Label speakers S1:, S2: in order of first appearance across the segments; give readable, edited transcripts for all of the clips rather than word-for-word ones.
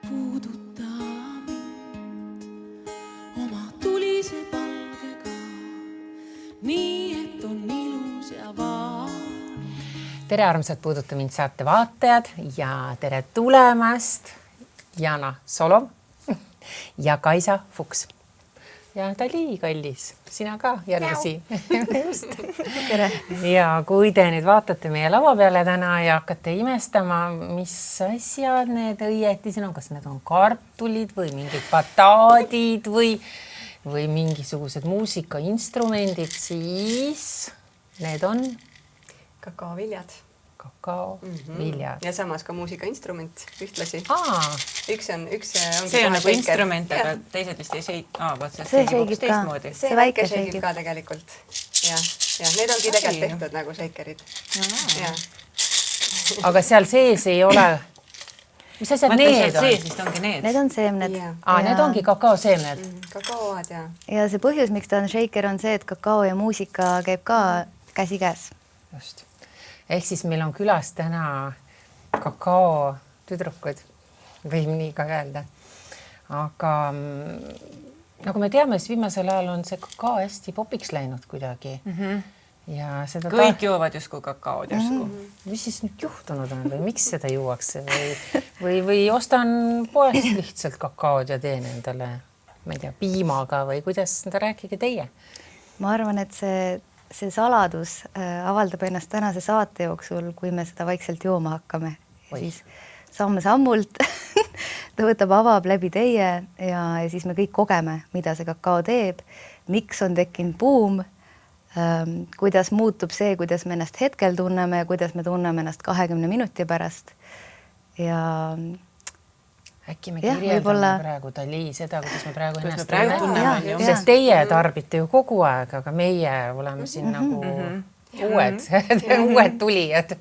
S1: puuduta mind oma tulise palgega, nii et on ilus ja valge.
S2: Tere armsad Puuduta mind saate vaatajad ja tere tulemast Jana Solov ja Kaisa Fuchs. Ja Dali kallis, sina ka jälle siin. Just.
S3: Tere.
S2: Ja kui te nüüd vaatate meie laua peale täna ja hakkate imestama, mis asjad need õieti siin on, kas need on kartulid või mingid bataadid või mingisugused muusikainstrumendid, siis need on
S3: Kakaoviljad.
S2: Kakaoviljad.
S3: Ja samas ka muusikainstrument ühtlasi. Üks ongi
S4: see on nagu instrument, aga teised vist ei seik.
S3: See seigib ka. See väike seigib ka tegelikult. Ja, need ongi tegelikult tehtud nagu seikerid.
S2: Aga seal sees ei ole... Mis asjad need on?
S4: Sees vist ongi need.
S3: Need on seemned.
S2: Need ongi kakaoseemned.
S3: Kakaoad, ja. Ja see põhjus, miks ta on shaker, on see, et kakao ja muusika käib ka käsi käes.
S2: Just. Ehk siis meil on külas täna kakao tüdrukud, võim nii ka öelda. Aga nagu me teame, siis viimasel ajal on see kakao hästi popiks läinud kuidagi. Ja seda
S4: kõik joovad justkui kakaod justkui.
S2: Mis siis nüüd juhtunud on või miks seda juuakse või ostan poest lihtsalt kakaod ja teen endale, ma ei tea, piimaga või kuidas seda rääkige teie?
S3: Ma arvan, et see saladus avaldab ennast tänase saate jooksul, kui me seda vaikselt jooma hakkame. Siis samm-sammult ta avab läbi teie ja siis me kõik kogeme, mida see kakao teeb, miks on tekkinud buum, kuidas muutub see, kuidas me ennast hetkel tunneme ja kuidas me tunneme ennast 20 minuti pärast. Ja
S2: äkki me kirjeldame praegu Dali seda, kuidas me praegu ennast tunneme. Sest teie tarbite ju kogu aeg, aga meie oleme siin nagu uued tulijad.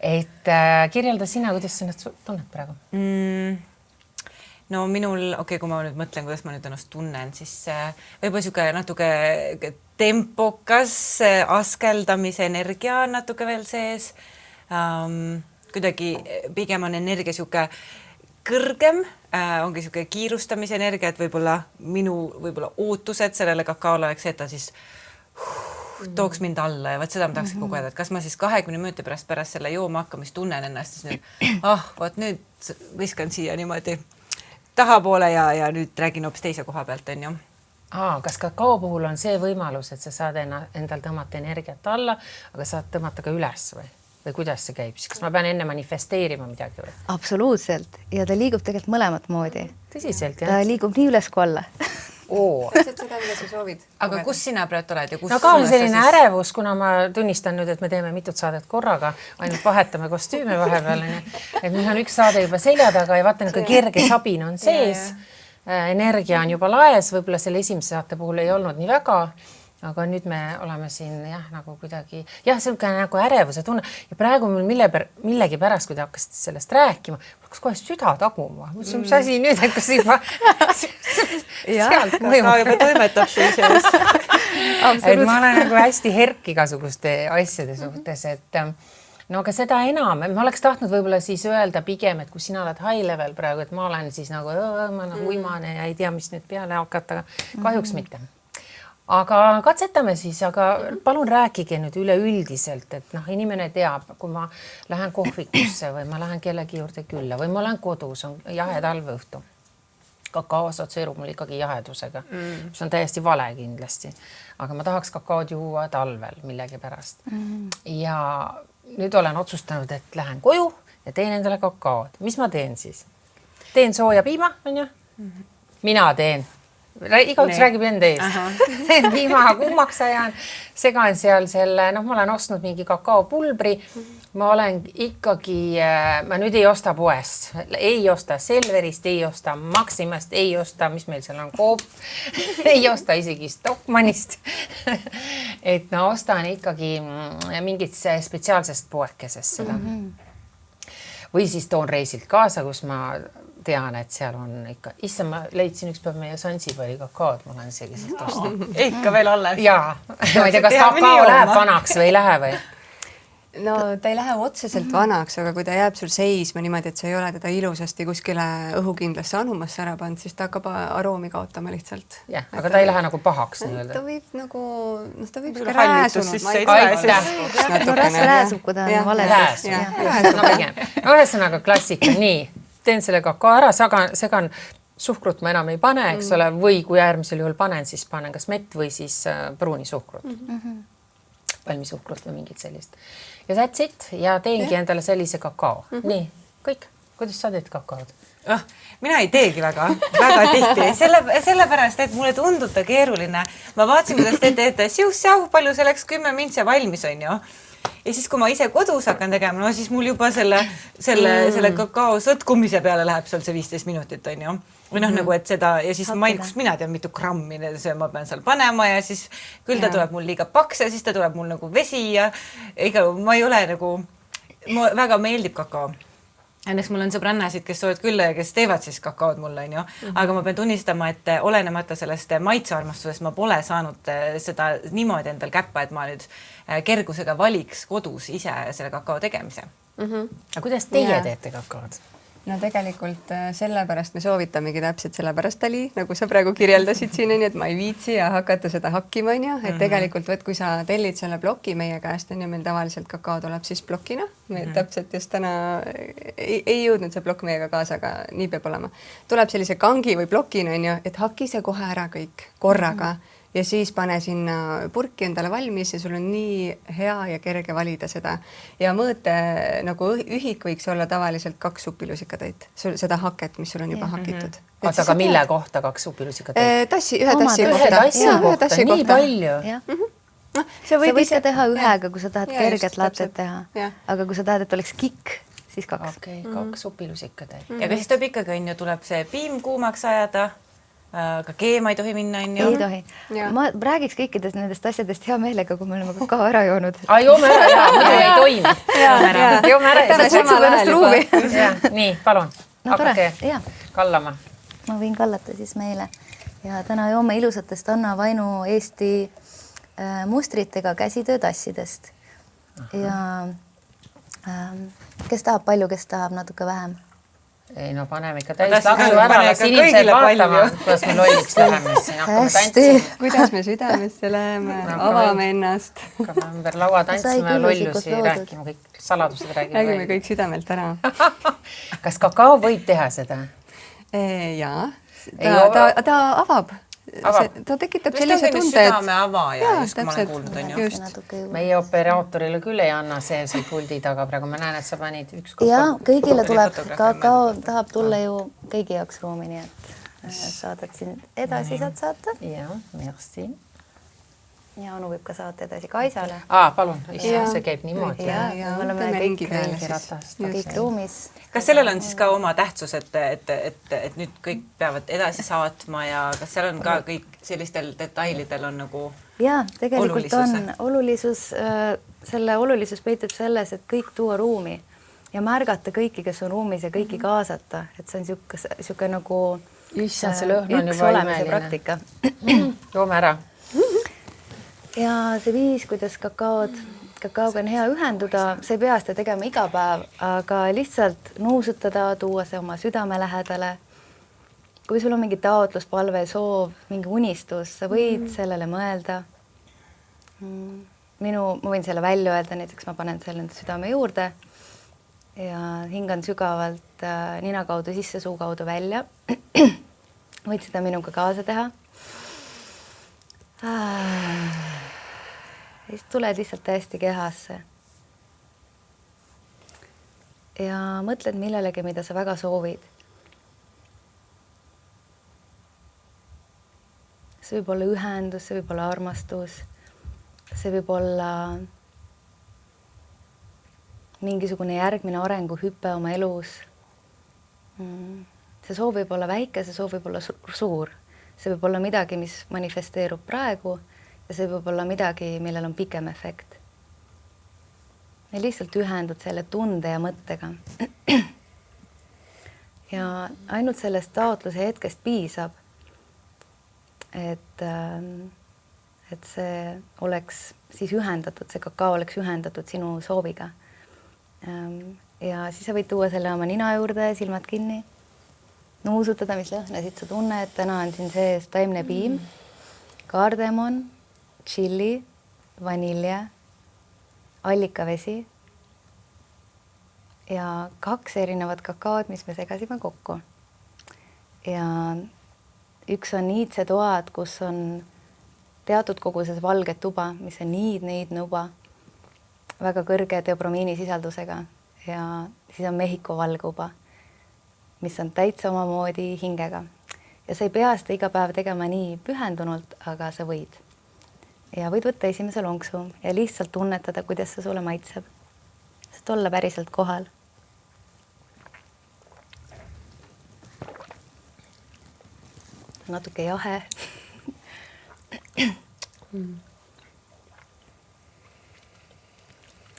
S2: Et kirjelda sina, kuidas sa ennast tunned praegu?
S4: No minul, kui ma nüüd mõtlen, kuidas ma nüüd ennast tunnen, siis võib-olla natuke tempokas askeldamise energia on natuke veel sees. Kuidagi pigem on energia siuke kõrgem, ongi siuke kiirustamise energia, et võib-olla minu ootused sellele kakaole oleks, et ta siis tooks mind alla ja seda ma tahaks kogeda, et kas ma siis 20 minuti pärast selle jooma hakkamist tunnen ennast, siis nüüd, nüüd viskan siia niimoodi tahapoole ja nüüd räägin hoopis teise koha pealt, on ju.
S2: Kas kakao puhul on see võimalus, et sa saad endal tõmmata energiat alla, aga saad tõmmata ka üles või kuidas see käib? Kas ma pean enne manifesteerima midagi või?
S3: Absoluutselt. Ja ta liigub tegelikult mõlemat moodi.
S2: Tõsiselt, jah?
S3: Ta liigub nii üles kui alla.
S4: Täpselt seda, mida sa soovid. Aga kus sina praegu oled?
S2: No ka on selline ärevus, kuna ma tunnistan nüüd, et me teeme mitut saadet korraga, ainult vahetame kostüüme vahepeal. Et meil on üks saade juba selja taga ja vaatan, kui kerge sabin on sees. Energia on juba laes, võib-olla selle esimese saate puhul ei olnud nii väga, aga nüüd me oleme siin nagu kuidagi, see on nagu ärevuse tunne ja praegu mul millegi pärast, kui te hakkasite sellest rääkima, hakkas kohe süda taguma. Mõtlesin, mis asi nüüd, et kas juba sealt mõjub.
S4: Juba toimetab siis sees.
S2: Et ma olen nagu hästi herk igasuguste asjade suhtes, et no aga seda enam, ma oleks tahtnud võib-olla siis öelda pigem, et kui sina oled high level praegu, et ma olen siis nagu uimane ja ei tea, mis nüüd peale hakata, kahjuks mitte. Aga katsetame siis, aga palun rääkige nüüd üleüldiselt, et inimene teab, kui ma lähen kohvikusse või ma lähen kellegi juurde külla või ma olen kodus, on jahe talveõhtu. Kakao asotseerub mul ikkagi jahedusega, mis on täiesti vale kindlasti. Aga ma tahaks kakaod juua talvel millegi pärast. Ja nüüd olen otsustanud, et lähen koju ja teen endale kakaod. Mis ma teen siis? Teen sooja piima, on ju? Mina teen. Igaüks räägib enda eest. Teen piimaga kuumaks ajan, segan seal selle, ma olen ostnud mingi kakaopulbri, ma olen ikkagi, ma nüüd ei osta poest, ei osta Selverist, ei osta Maximast, ei osta, mis meil seal on, Coop, ei osta isegi Stockmannist. Et ma ostan ikkagi mingit spetsiaalsest poekesest seda. Või siis toon reisilt kaasa, kus ma tean, et seal on ikka, ma leidsin üks päev meie Sansibari kakaod, ma olen isegi sealt osta.
S4: Ikka veel alles.
S2: Jaa, ma ei tea, kas kakao läheb vanaks või ei lähe või?
S5: no ta ei lähe otseselt vanaks, aga kui ta jääb sul seisma niimoodi, et sa ei ole teda ilusasti kuskile õhukindlasse anumasse ära pannud, siis ta hakkab aroomi kaotama lihtsalt.
S2: Jah, aga ta ei lähe nagu pahaks nii-öelda.
S5: Ta võib nagu, ta võib
S4: Võib-olla
S5: ka rääsunud.
S4: hallitus sisse ei
S2: tule.
S3: no raske rääsub, kui ta on vale.
S2: No pigem. Ühesõnaga klassika, nii, teen selle kakao ära, segan suhkrut ma enam ei pane, eks ole, või kui äärmisel juhul panen, siis panen kas mett või siis pruuni suhkrut. Palmisuhkrut või mingit sellist. Ja that's it ja teengi endale sellise kakao. Nii, kõik. Kuidas sa teed kakaod?
S4: Mina ei teegi väga tihti, sellepärast, et mulle tundub ta keeruline. Ma vaatasin, kuidas te teete siuh-siuh, palju selleks 10 mintse valmis on ju. Ja siis, kui ma ise kodus hakkan tegema, no siis mul juba selle kakao sõtkumise peale läheb seal see 15 minutit on ju. Või noh, nagu et seda ja siis kust mina tean, mitu grammi ma pean seal panema ja siis küll ta tuleb mul liiga paks ja siis ta tuleb mul nagu vesi ja ega ma ei ole nagu, mulle väga meeldib kakao. Õnneks mul on sõbrannasid, kes soovad külla ja kes teevad siis kakaod mulle, on ju. Aga ma pean tunnistama, et olenemata sellest maitsearmastusest ma pole saanud seda niimoodi endal käppa, et ma nüüd kergusega valiks kodus ise selle kakao tegemise.
S2: Aga kuidas teie teete kakaod?
S5: No tegelikult sellepärast me soovitamegi täpselt sellepärast Tali, nagu sa praegu kirjeldasid siin, et ma ei viitsi ja hakata seda hakkima, on ju. Et tegelikult võt, kui sa tellid selle ploki meie käest, on ju, meil tavaliselt kakao tuleb siis plokina. Me täpselt just täna ei jõudnud see plokk meiega kaasa, aga nii peab olema. Tuleb sellise kangi või plokina, on ju, et haki see kohe ära kõik korraga. Ja siis pane sinna purki endale valmis ja sul on nii hea ja kerge valida seda. Ja mõõte nagu ühik võiks olla tavaliselt 2 supilusikatäit. Seda haket, mis sul on juba hakitud.
S2: Oota, aga mille kohta 2 supilusikatäit?
S5: Ühe tassi kohta.
S2: Nii palju?
S3: Sa võid ka teha ühega, kui sa tahad kerget latet teha. Aga kui sa tahad, et oleks kikk, siis 2.
S2: Okei, 2 supilusikatäit.
S4: Ja siis tuleb ikkagi, on ju, tuleb see piim kuumaks ajada. Ka keema ei tohi minna, on ju?
S3: Ei tohi. Ma räägiks kõikidest nendest asjadest hea meelega, kui me oleme kakao ära joonud.
S2: Joome ära, jaa, muidu ei toimi. Joome ära.
S3: Sa kutsub ennast ruumi.
S2: Nii, palun. Hakake kallama.
S3: Ma võin kallata siis meile. Ja täna joome ilusatest Anna Vainu Eesti mustritega käsitöötassidest. Ja kes tahab palju, kes tahab natuke vähem.
S2: Ei, no paneme ikka täis laksu ära, las inimesed vaatama, kuidas me lolliks läheme, siin hakkame tantsima.
S5: Kuidas me südamesse läheme, avame ennast.
S2: Hakkame ümber laua tantsima ja lollusi rääkima, kõik saladused
S5: räägime kõik südamelt ära.
S2: Kas kakao võib teha seda?
S5: Jaa, ta avab. Ta tekitab sellise tunde, et...
S4: Südame avaja, just kui ma olen kuulnud, on ju.
S2: Meie operaatorile küll ei anna see puldi taga praegu. Ma näen, et sa panid üks kopp.
S3: Ja, kõigile tuleb, kakao tahab tulla ju kõigi jaoks ruumi, nii et saadad siin edasi saad saata.
S2: Ja, merci.
S3: Ja Anu võib ka saata edasi Kaisale.
S2: Palun, see käib niimoodi.
S3: Ja, me oleme kõik ruumis.
S4: Kas sellel on siis ka oma tähtsus, et nüüd kõik peavad edasi saatma ja kas seal on ka kõik sellistel detailidel on nagu
S3: ja, tegelikult on olulisus, selle olulisus peitub selles, et kõik tuua ruumi ja märgata kõiki, kes on ruumis ja kõiki kaasata, et see on siuke nagu üks olemise praktika.
S2: Joome ära.
S3: Ja see viis, kuidas kakaoga on hea ühenduda, see ei pea seda tegema iga päev, aga lihtsalt nuusutada, tuua see oma südame lähedale. Kui sul on mingi taotlus, palve, soov, mingi unistus, sa võid sellele mõelda. Ma võin selle välja öelda, näiteks ma panen selle südame juurde ja hingan sügavalt nina kaudu sisse, suu kaudu välja. Võid seda minuga kaasa teha. Ja siis tuled lihtsalt täiesti kehasse. Ja mõtled millelegi, mida sa väga soovid. See võib olla ühendus, see võib olla armastus, see võib olla mingisugune järgmine arenguhüpe oma elus. See soov võib olla väike, see soov võib olla suur. See võib olla midagi, mis manifesteerub praegu ja see võib olla midagi, millel on pikem efekt. Ja lihtsalt ühendud selle tunde ja mõttega. Ja ainult sellest taotluse hetkest piisab, et et see oleks siis ühendatud, see kakao oleks ühendatud sinu sooviga. Ja siis sa võid tuua selle oma nina juurde, silmad kinni, nuusutada, mis lõhnasid sa tunned, täna on siin sees taimnepiim, kaardemon, tšilli, vanilje, allikavesi ja 2 erinevat kakaod, mis me segasime kokku. Ja üks on niitsetoad, kus on teatud koguses valget tuba, mis on niidnuba, väga kõrge teobromiini sisaldusega ja siis on Mehhiko valguba, mis on täitsa omamoodi hingega. Ja sa ei pea seda iga päev tegema nii pühendunult, aga sa võid. Ja võid võtta esimese lonksu ja lihtsalt tunnetada, kuidas see sulle maitseb. Saad olla päriselt kohal. Natuke jahe.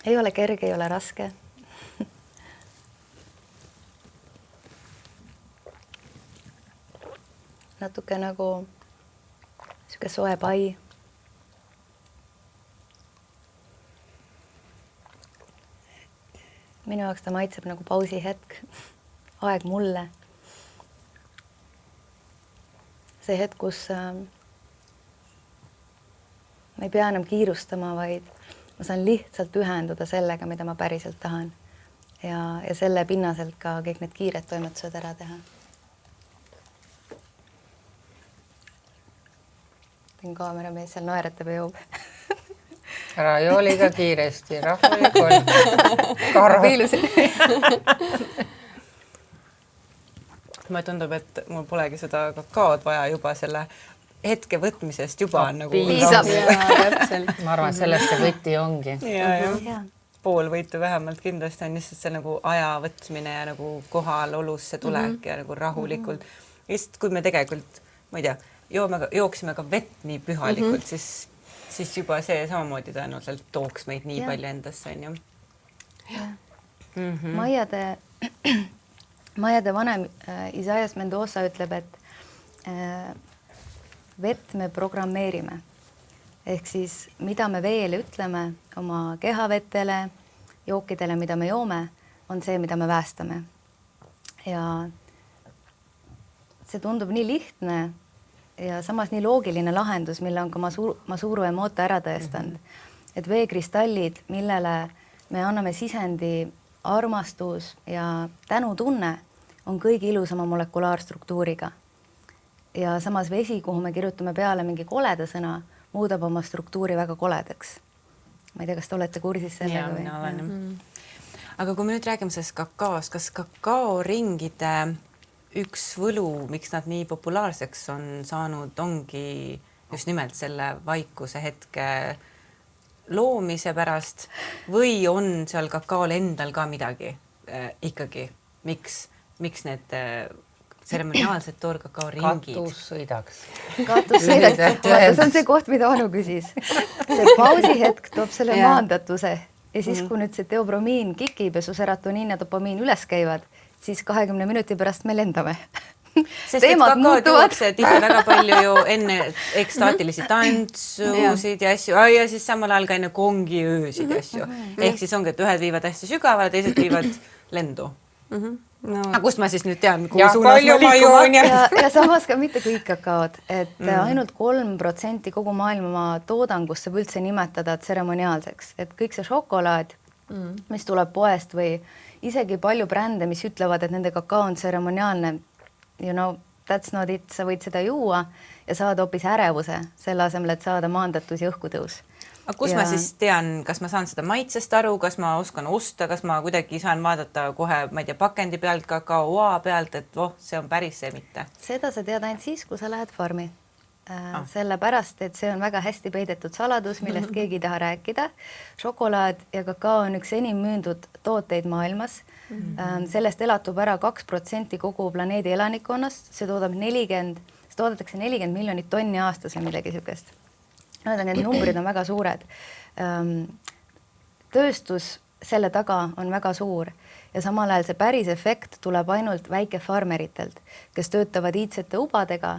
S3: Ei ole kerge, ei ole raske. Natuke nagu siuke soe pai. Minu jaoks ta maitseb nagu pausi hetk, aeg mulle. See hetk, kus ma ei pea enam kiirustama, vaid ma saan lihtsalt ühenduda sellega, mida ma päriselt tahan. Ja selle pinnaselt ka kõik need kiired toimetused ära teha. Kaameramees seal naeratab ja joob.
S2: Ära jooliga kiiresti, rahulikult.
S3: Piilusin.
S4: Mulle tundub, et mul polegi seda kakaod vaja juba selle hetke võtmisest juba on nagu
S3: piisab.
S2: Ma arvan, et sellest see võti ongi.
S4: Ja. Pool võitu vähemalt kindlasti on lihtsalt see nagu aja võtmine ja nagu kohal olusse tulek ja nagu rahulikult. Just kui me tegelikult, ma ei tea, jooksime ka vett nii pühalikult, siis juba see samamoodi tõenäoliselt tooks meid nii palju endasse, on ju.
S3: Maiade vanem Isaias Mendoza ütleb, et vett me programmeerime. Ehk siis, mida me veele ütleme oma kehavetele, jookidele, mida me joome, on see, mida me päästame. Ja see tundub nii lihtne ja samas nii loogiline lahendus, mille on ka Masuru Emoto ära tõestanud. Et veekristallid, millele me anname sisendi armastus ja tänutunne, on kõigi ilusama molekulaarstruktuuriga. Ja samas vesi, kuhu me kirjutame peale mingi koleda sõna, muudab oma struktuuri väga koledaks. Ma ei tea, kas te olete kursis sellega või?
S4: Aga kui me nüüd räägime sellest kakaost, kas kakaoringide üks võlu, miks nad nii populaarseks on saanud, ongi just nimelt selle vaikuse hetke loomise pärast või on seal kakaol endal ka midagi ikkagi? Miks need tseremoniaalsed toorkakaoringid?
S2: Katus sõidaks.
S3: See on see koht, mida Anu küsis. See pausi hetk toob selle maandatuse ja siis, kui nüüd see teobromiin kikib ja su seratoniin ja dopamiin üles käivad, siis 20 minuti pärast me lendame.
S4: Sest kakaod juuakse tihti väga palju ju enne ekstaatilisi tantsusid ja asju ja siis samal ajal ka enne kongi öösid ja asju. Ehk siis ongi, et ühed viivad hästi sügavale, teised viivad lendu. Aga kust ma siis nüüd tean, kuhu suunas ma liikuma?
S3: Ja samas ka mitte kõik kakaod, et ainult 3% kogu maailma toodangust saab üldse nimetada tseremoniaalseks. Et kõik see šokolaad, mis tuleb poest või isegi palju brände, mis ütlevad, et nende kakao on tseremoniaalne, you know, that's not it, sa võid seda juua ja saada hoopis ärevuse selle asemel, et saada maandatus ja õhkutöös.
S4: Aga kus ma siis tean, kas ma saan seda maitsest aru, kas ma oskan osta, kas ma kuidagi saan vaadata kohe, ma ei tea, pakendi pealt, kakaoa pealt, et see on päris see mitte?
S3: Seda sa tead ainult siis, kui sa lähed farmi. Sellepärast, et see on väga hästi peidetud saladus, millest keegi ei taha rääkida. Šokolaad ja kakao on üks enim müündud tooteid maailmas. Sellest elatub ära 2% kogu planeedi elanikkonnast. See toodetakse 40 miljonit tonni aastas või midagi sükest. Need numbrid on väga suured. Tööstus selle taga on väga suur ja samal ajal see päris efekt tuleb ainult väikefarmeritelt, kes töötavad iidsete ubadega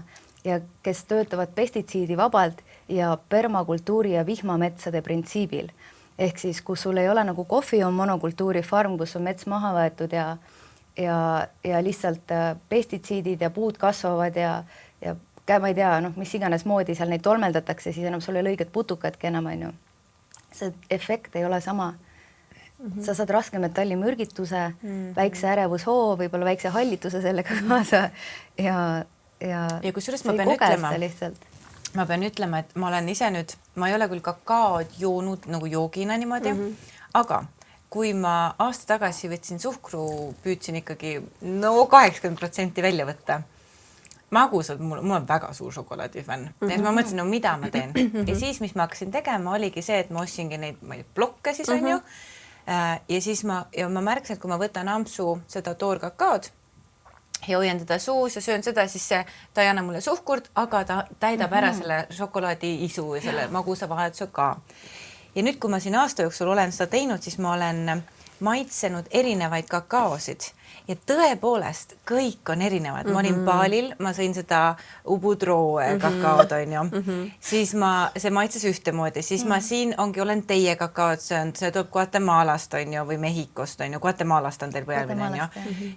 S3: ja kes töötavad pestitsiidi vabalt ja permakultuuri ja vihmametsade printsiibil. Ehk siis, kus sul ei ole nagu kohvi on monokultuuri farm, kus on mets maha võetud ja lihtsalt pestitsiidid ja puud kasvavad ja ma ei tea, mis iganes moodi seal neid tolmeldatakse, siis enam sul ei ole õiget putukatki enam, on ju. See efekt ei ole sama. Sa saad raske metallimürgituse, väikse ärevushoo, võib-olla väikse hallituse sellega kaasa ja
S4: kusjuures ma pean ütlema, et ma olen ise nüüd, ma ei ole küll kakaod joonud nagu joogina niimoodi, aga kui ma aasta tagasi võtsin suhkru, püüdsin ikkagi 80% välja võtta. Magusad, mul on väga suur šokolaadifänn. Ja ma mõtlesin, mida ma teen. Ja siis, mis ma hakkasin tegema, oligi see, et ma ostsingi neid blokke siis on ju. Ja siis ma märkasin, et kui ma võtan ampsu seda toorkakaod ja hoian teda suus ja söön seda, siis ta ei anna mulle suhkurt, aga ta täidab ära selle šokolaadi isu ja selle magusa vahetuse ka. Ja nüüd, kui ma siin aasta jooksul olen seda teinud, siis ma olen maitsenud erinevaid kakaosid ja tõepoolest kõik on erinevad. Ma olin Baalil, ma sõin seda Ubudroo kakaod, on ju. Siis see maitses ühtemoodi, siis ma siin olen teie kakaod söönud, see tuleb Guatemalast, on ju, või Mehhikost, on ju. Guatemalast on teil pealmine, on ju.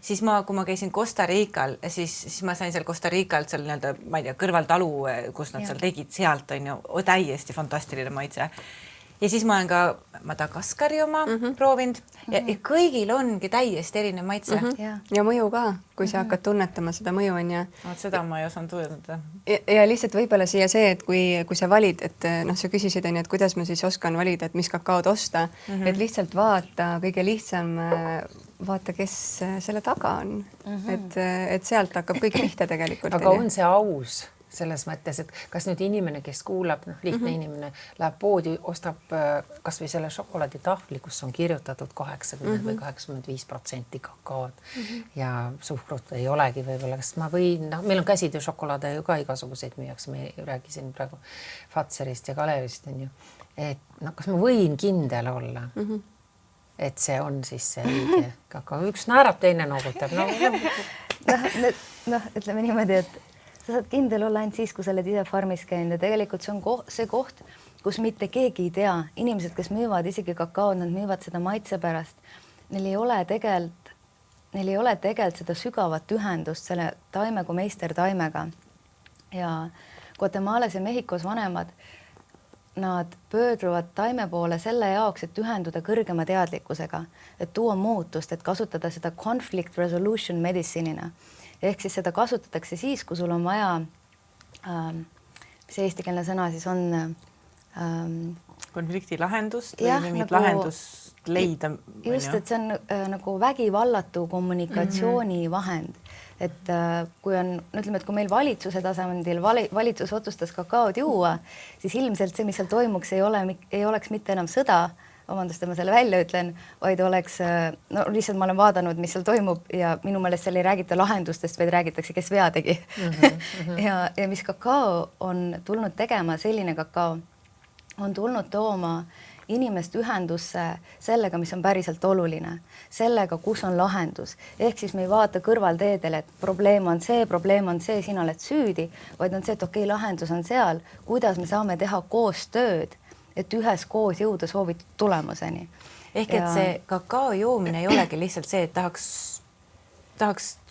S4: Siis kui ma käisin Costa Rica'l, siis ma sain seal Costa Rica'lt seal nii-öelda, ma ei tea, kõrvaltalu, kus nad seal tegid sealt, on ju, täiesti fantastiline maitse. Ja siis ma olen ka Madagaskari oma proovinud ja kõigil ongi täiesti erinev maitse.
S5: Ja mõju ka, kui sa hakkad tunnetama seda mõju on ja...
S4: Seda ma ei osanud tujendada.
S5: Ja lihtsalt võib-olla siia see, et kui sa valid, et sa küsisid, et kuidas ma siis oskan valida, et mis kakaod osta, et lihtsalt vaata, kõige lihtsam vaata, kes selle taga on. Et sealt hakkab kõik pihta tegelikult.
S2: Aga on see aus? Selles mõttes, et kas nüüd inimene, kes kuulab, lihtne inimene, läheb poodi, ostab kas või selle šokolaaditahvli, kus on kirjutatud 80 või 85% kakaod ja suhkrut ei olegi võib-olla, kas ma võin, meil on käsitöö šokolaade ju ka igasuguseid müüakse, me rääkisin praegu Fatserist ja Kalevist, on ju, et kas ma võin kindel olla, et see on siis see õige kakao, üks naerab, teine noogutab,
S3: ütleme niimoodi, et sa saad kindel olla ainult siis, kui sa oled ise farmis käinud ja tegelikult see on see koht, kus mitte keegi ei tea. Inimesed, kes müüvad isegi kakaod, nad müüvad seda maitse pärast. Neil ei ole tegelikult seda sügavat ühendust selle taime kui meistertaimega. Ja Guatemalas ja Mehhikos vanemad, nad pöördruvad taime poole selle jaoks, et ühenduda kõrgema teadlikkusega, et tuua muutust, et kasutada seda conflict resolution medicine'ina. Ehk siis seda kasutatakse siis, kui sul on vaja, mis eestikeelne sõna siis on?
S4: Konflikti lahendust või mingit lahendust leida?
S3: Just, et see on nagu vägivallatu kommunikatsiooni vahend. Et kui on, ütleme, et kui meil valitsuse tasandil valitsus otsustas kakaod juua, siis ilmselt see, mis seal toimuks, ei oleks mitte enam sõda, vabandust, et ma selle välja ütlen, vaid oleks, lihtsalt ma olen vaadanud, mis seal toimub ja minu meelest seal ei räägita lahendustest, vaid räägitakse, kes vea tegi. Ja mis kakao on tulnud tegema, selline kakao on tulnud tooma inimest ühendusse sellega, mis on päriselt oluline, sellega, kus on lahendus. Ehk siis me ei vaata kõrvalteedele, et probleem on see, sina oled süüdi, vaid on see, et okei, lahendus on seal, kuidas me saame teha koostööd, et ühes koos jõuda soovitud tulemuseni.
S4: Ehk et see kakao joomine ei olegi lihtsalt see, et tahaks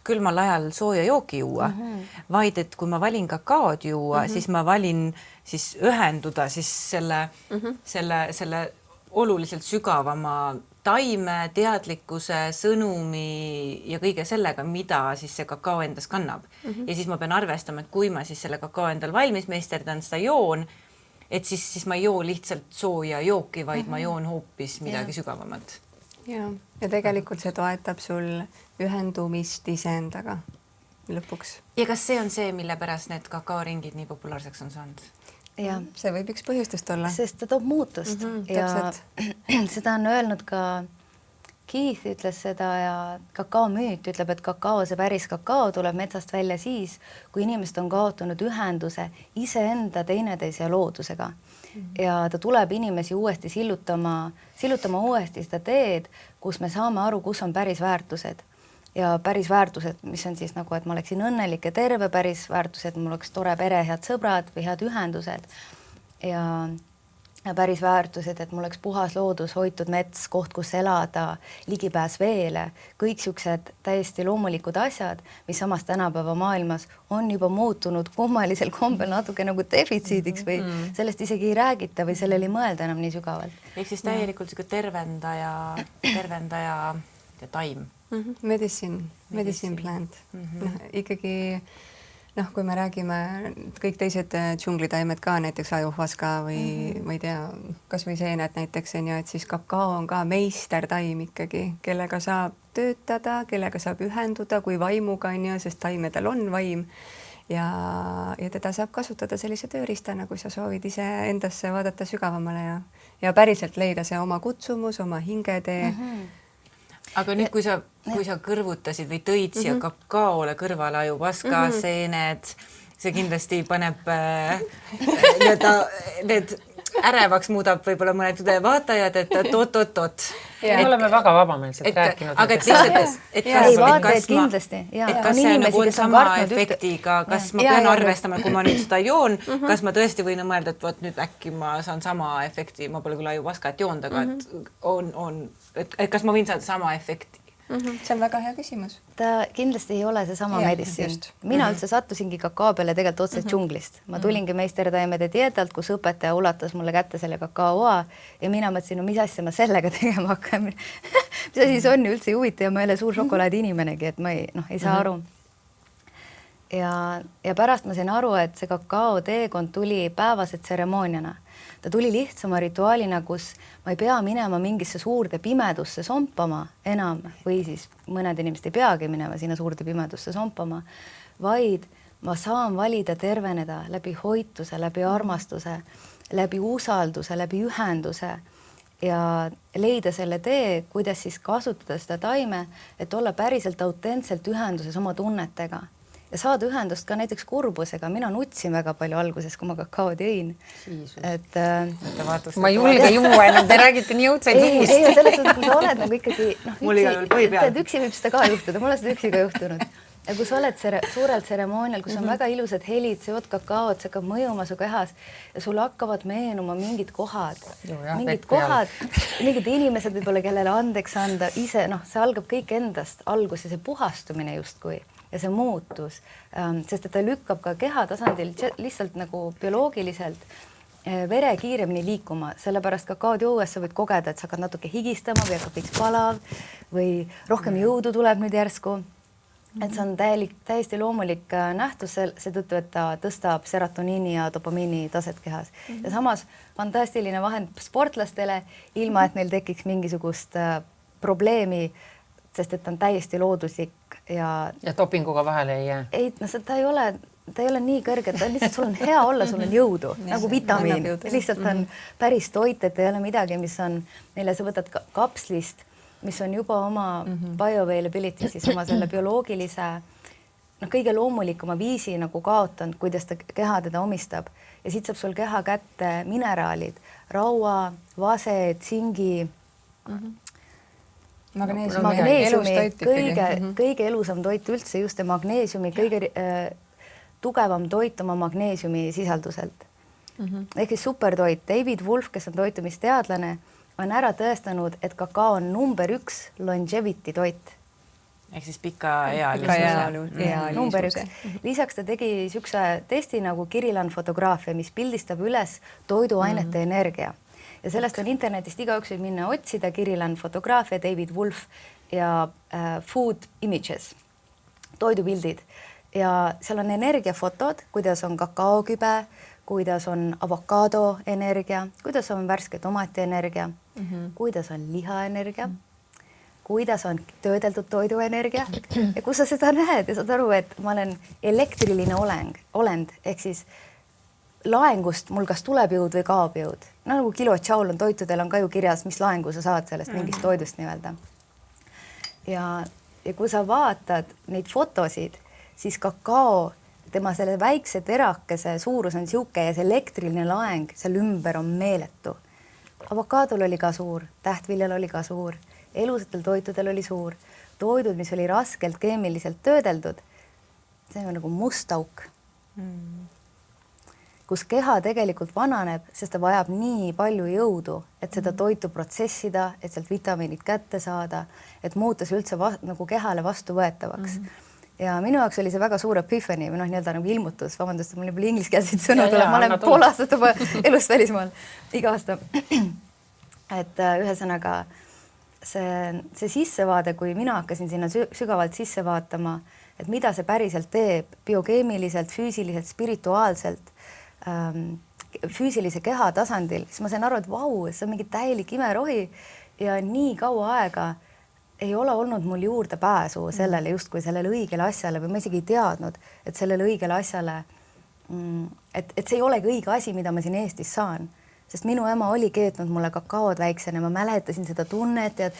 S4: külmal ajal sooja jooki juua, vaid et kui ma valin kakaod juua, siis ma valin siis ühenduda siis selle oluliselt sügavama taime, teadlikkuse, sõnumi ja kõige sellega, mida siis see kakao endas kannab. Ja siis ma pean arvestama, et kui ma siis selle kakao endal valmis meisterdan seda joon, et siis ma ei joo lihtsalt sooja jooki, vaid ma joon hoopis midagi sügavamat.
S5: Ja tegelikult see toetab sul ühendumist iseendaga lõpuks.
S4: Ja kas see on see, mille pärast need kakaoringid nii populaarseks on saanud?
S3: Ja
S5: see võib üks põhjustest olla.
S3: Sest ta toob muutust ja seda on öelnud ka Keith ütles seda ja kakao müüt ütleb, et kakao, see päris kakao tuleb metsast välja siis, kui inimesed on kaotanud ühenduse iseenda, teineteise ja loodusega. Ja ta tuleb inimesi uuesti sillutama uuesti seda teed, kus me saame aru, kus on päris väärtused. Ja päris väärtused, mis on siis nagu, et ma oleksin õnnelik ja terve, päris väärtused, mul oleks tore pere, head sõbrad või head ühendused. ja päris väärtused, et mul oleks puhas loodus, hoitud mets, koht, kus elada, ligipääs veele, kõik siuksed täiesti loomulikud asjad, mis samas tänapäeva maailmas on juba muutunud kummalisel kombel natuke nagu defitsiidiks või sellest isegi ei räägita või sellele ei mõelda enam nii sügavalt.
S4: Ehk siis täielikult siuke tervendaja ja taim.
S5: Medicine plant. Ikkagi kui me räägime kõik teised džunglitaimed ka, näiteks ajuhuaska või ma ei tea, kas või seened näiteks on ju, et siis kakao on ka meistertaim ikkagi, kellega saab töötada, kellega saab ühenduda kui vaimuga on ju, sest taimedel on vaim ja teda saab kasutada sellise tööriistana, kui sa soovid ise endasse vaadata sügavamale ja päriselt leida see oma kutsumus, oma hingetee.
S4: Aga nüüd, kui sa kõrvutasid või tõid siia kakaole kõrvale ajuhuaska, seened, see kindlasti paneb need ärevaks muudab võib-olla mõned vaatajad, et oot.
S2: Me oleme väga vabameelselt rääkinud.
S4: Aga et lihtsalt, kas see nagu on sama efektiga, kas ma pean arvestama, kui ma nüüd seda joon, kas ma tõesti võin mõelda, et vot nüüd äkki ma saan sama efekti, ma pole küll ajuhuaskat joonud, aga et kas ma võin saada sama efekti?
S5: See on väga hea küsimus.
S3: Ta kindlasti ei ole see sama medicine. Mina üldse sattusingi kakao peale tegelikult otse džunglist. Ma tulingi meistertaimede dietalt, kus õpetaja ulatas mulle kätte selle kakaoa ja mina mõtlesin, no mis asja ma sellega tegema hakkan. Mis asi see on üldse huvitav ja ma ei ole suur šokolaadi inimenegi, et ma ei saa aru. Ja pärast ma sain aru, et see kakao teekond tuli päevase tseremooniana. Ta tuli lihtsama rituaalina, kus ma ei pea minema mingisse suurde pimedusse sompama enam või siis mõned inimesed ei peagi minema sinna suurde pimedusse sompama, vaid ma saan valida terveneda läbi hoituse, läbi armastuse, läbi usalduse, läbi ühenduse ja leida selle tee, kuidas siis kasutada seda taime, et olla päriselt autentselt ühenduses oma tunnetega. Ja saada ühendust ka näiteks kurbusega. Mina nutsin väga palju alguses, kui ma kakaod jõin.
S2: Ma ei julge juua enam, te räägite nii õudsaid suust.
S3: Ei, selles suhtes, kui sa oled nagu ikkagi, üksi võib seda ka juhtuda, mul on seda üksi ka juhtunud. Ja kui sa oled suurel tseremoonial, kus on väga ilusad helid, sa jood kakaod, see hakkab mõjuma su kehas ja sul hakkavad meenuma mingid kohad, mingid inimesed võib-olla, kellele andeks anda ise, see algab kõik endast algus ja see puhastumine justkui. Ja see muutus, sest et ta lükkab ka keha tasandil lihtsalt nagu bioloogiliselt vere kiiremini liikuma, sellepärast kakaod juues sa võid kogeda, et sa hakkad natuke higistama või hakkab veits palav või rohkem jõudu tuleb nüüd järsku. Et see on täiesti loomulik nähtus seetõttu, et ta tõstab serotoniini ja dopamiini taset kehas. Ja samas fantastiline vahend sportlastele, ilma et neil tekiks mingisugust probleemi, sest et ta on täiesti looduslik ja
S2: dopinguga vahele ei jää.
S3: Ei, ta ei ole nii kõrge, ta on lihtsalt, sul on hea olla, sul on jõudu, nagu vitamiin. Lihtsalt on päris toit, et ei ole midagi, mis on, neile sa võtad kapslist, mis on juba oma bioavailability, siis oma selle bioloogilise, kõige loomulikuma viisi nagu kaotanud, kuidas ta keha teda omistab. Ja siit saab sul keha kätte mineraalid, raua, vase, tsingi, magneesiumi, kõige elusam toit üldse, just magneesiumi, kõige tugevam toit oma magneesiumi sisalduselt. Ehk siis supertoit. David Wolf, kes on toitumisteadlane, on ära tõestanud, et kakao on number 1 longevity toit.
S4: Ehk siis pikaealisuus.
S3: Number 1. Lisaks ta tegi siukse testi nagu Kirillan fotograafia, mis pildistab üles toiduainete energia. Ja sellest on internetist igaüks võib minna otsida Kirillan fotograafia, David Wolf ja food images, toidupildid. Ja seal on energiafotod, kuidas on kakaokübe, kuidas on avokaado energia, kuidas on värske tomati energia, kuidas on lihaenergia, kuidas on töödeldud toiduenergia ja kus sa seda näed ja saad aru, et ma olen elektriline olend, ehk siis laengust mul kas tuleb jõud või kaob jõud. Nagu kilo tšaul on toitudel on ka ju kirjas, mis laengu sa saad sellest mingist toidust nii-öelda. Ja kui sa vaatad neid fotosid, siis kakao, tema selle väikse terakese suurus on siuke ja see elektriline laeng seal ümber on meeletu. Avokaadol oli ka suur, tähtviljal oli ka suur, elusatel toitudel oli suur. Toidud, mis oli raskelt keemiliselt töödeldud, see on nagu must auk. kus keha tegelikult vananeb, sest ta vajab nii palju jõudu, et seda toitu protsessida, et sealt vitamiinid kätte saada, et muuta see üldse nagu kehale vastuvõetavaks. Ja minu jaoks oli see väga suur epiphany või nii-öelda nagu ilmutus, vabandust, mul nii palju ingliskeelseid sõnu tuleb, ma olen pool aastat juba elust välismaal iga aasta. Et ühesõnaga see sissevaade, kui mina hakkasin sinna sügavalt sisse vaatama, et mida see päriselt teeb biokeemiliselt, füüsiliselt, spirituaalselt, füüsilise keha tasandil, siis ma sain aru, et vau, see on mingi täielik imerohi ja nii kaua aega ei ole olnud mul juurdepääsu sellele justkui sellele õigele asjale või ma isegi ei teadnud, et sellele õigele asjale, et see ei olegi õige asi, mida ma siin Eestis saan. Sest minu ema oli keetnud mulle kakaod väiksena, ma mäletasin seda tunnet ja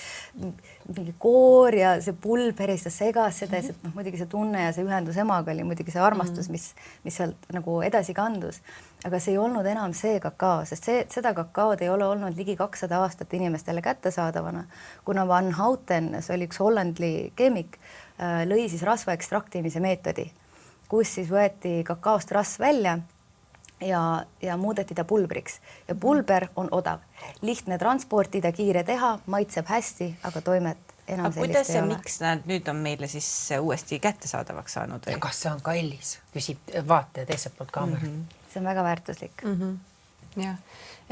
S3: mingi koor ja see pulber ja seda segas seda ja muidugi see tunne ja see ühendus emaga oli muidugi see armastus, mis sealt nagu edasi kandus. Aga see ei olnud enam see kakao, sest seda kakaod ei ole olnud ligi 200 aastat inimestele kättesaadavana, kuna Van Houten, see oli üks Hollandi keemik, lõi siis rasva ekstraktimise meetodi, kus siis võeti kakaost rasv välja ja muudeti ta pulbriks ja pulber on odav, lihtne transportida, kiire teha, maitseb hästi, aga toimet enam sellist
S4: kuidas
S3: ei
S4: ja
S3: ole. Miks
S4: nad nüüd on meile siis uuesti kättesaadavaks saanud? Või?
S2: Ja kas see on kallis? Küsib vaataja teiselt poolt kaamera.
S3: See on väga väärtuslik.
S5: Jah,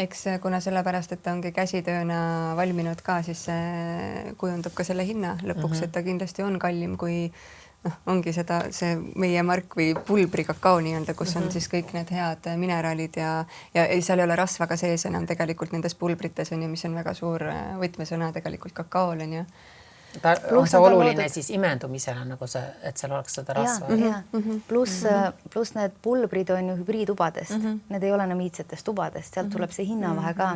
S5: eks kuna sellepärast, et ta ongi käsitööna valminud ka, siis see kujundab ka selle hinna lõpuks, et ta kindlasti on kallim kui ongi see meie mark või pulbri kakao nii-öelda, kus on siis kõik need head mineraalid ja seal ei ole rasva ka sees enam tegelikult nendes pulbrites on ju, mis on väga suur võtmesõna tegelikult kakaol on ju.
S2: On see oluline siis imendumisele nagu see, et seal oleks seda rasva?
S3: Pluss need pulbrid on ju hübriidtubadest, need ei ole enam iidsetest tubadest, sealt tuleb see hinnavahe ka.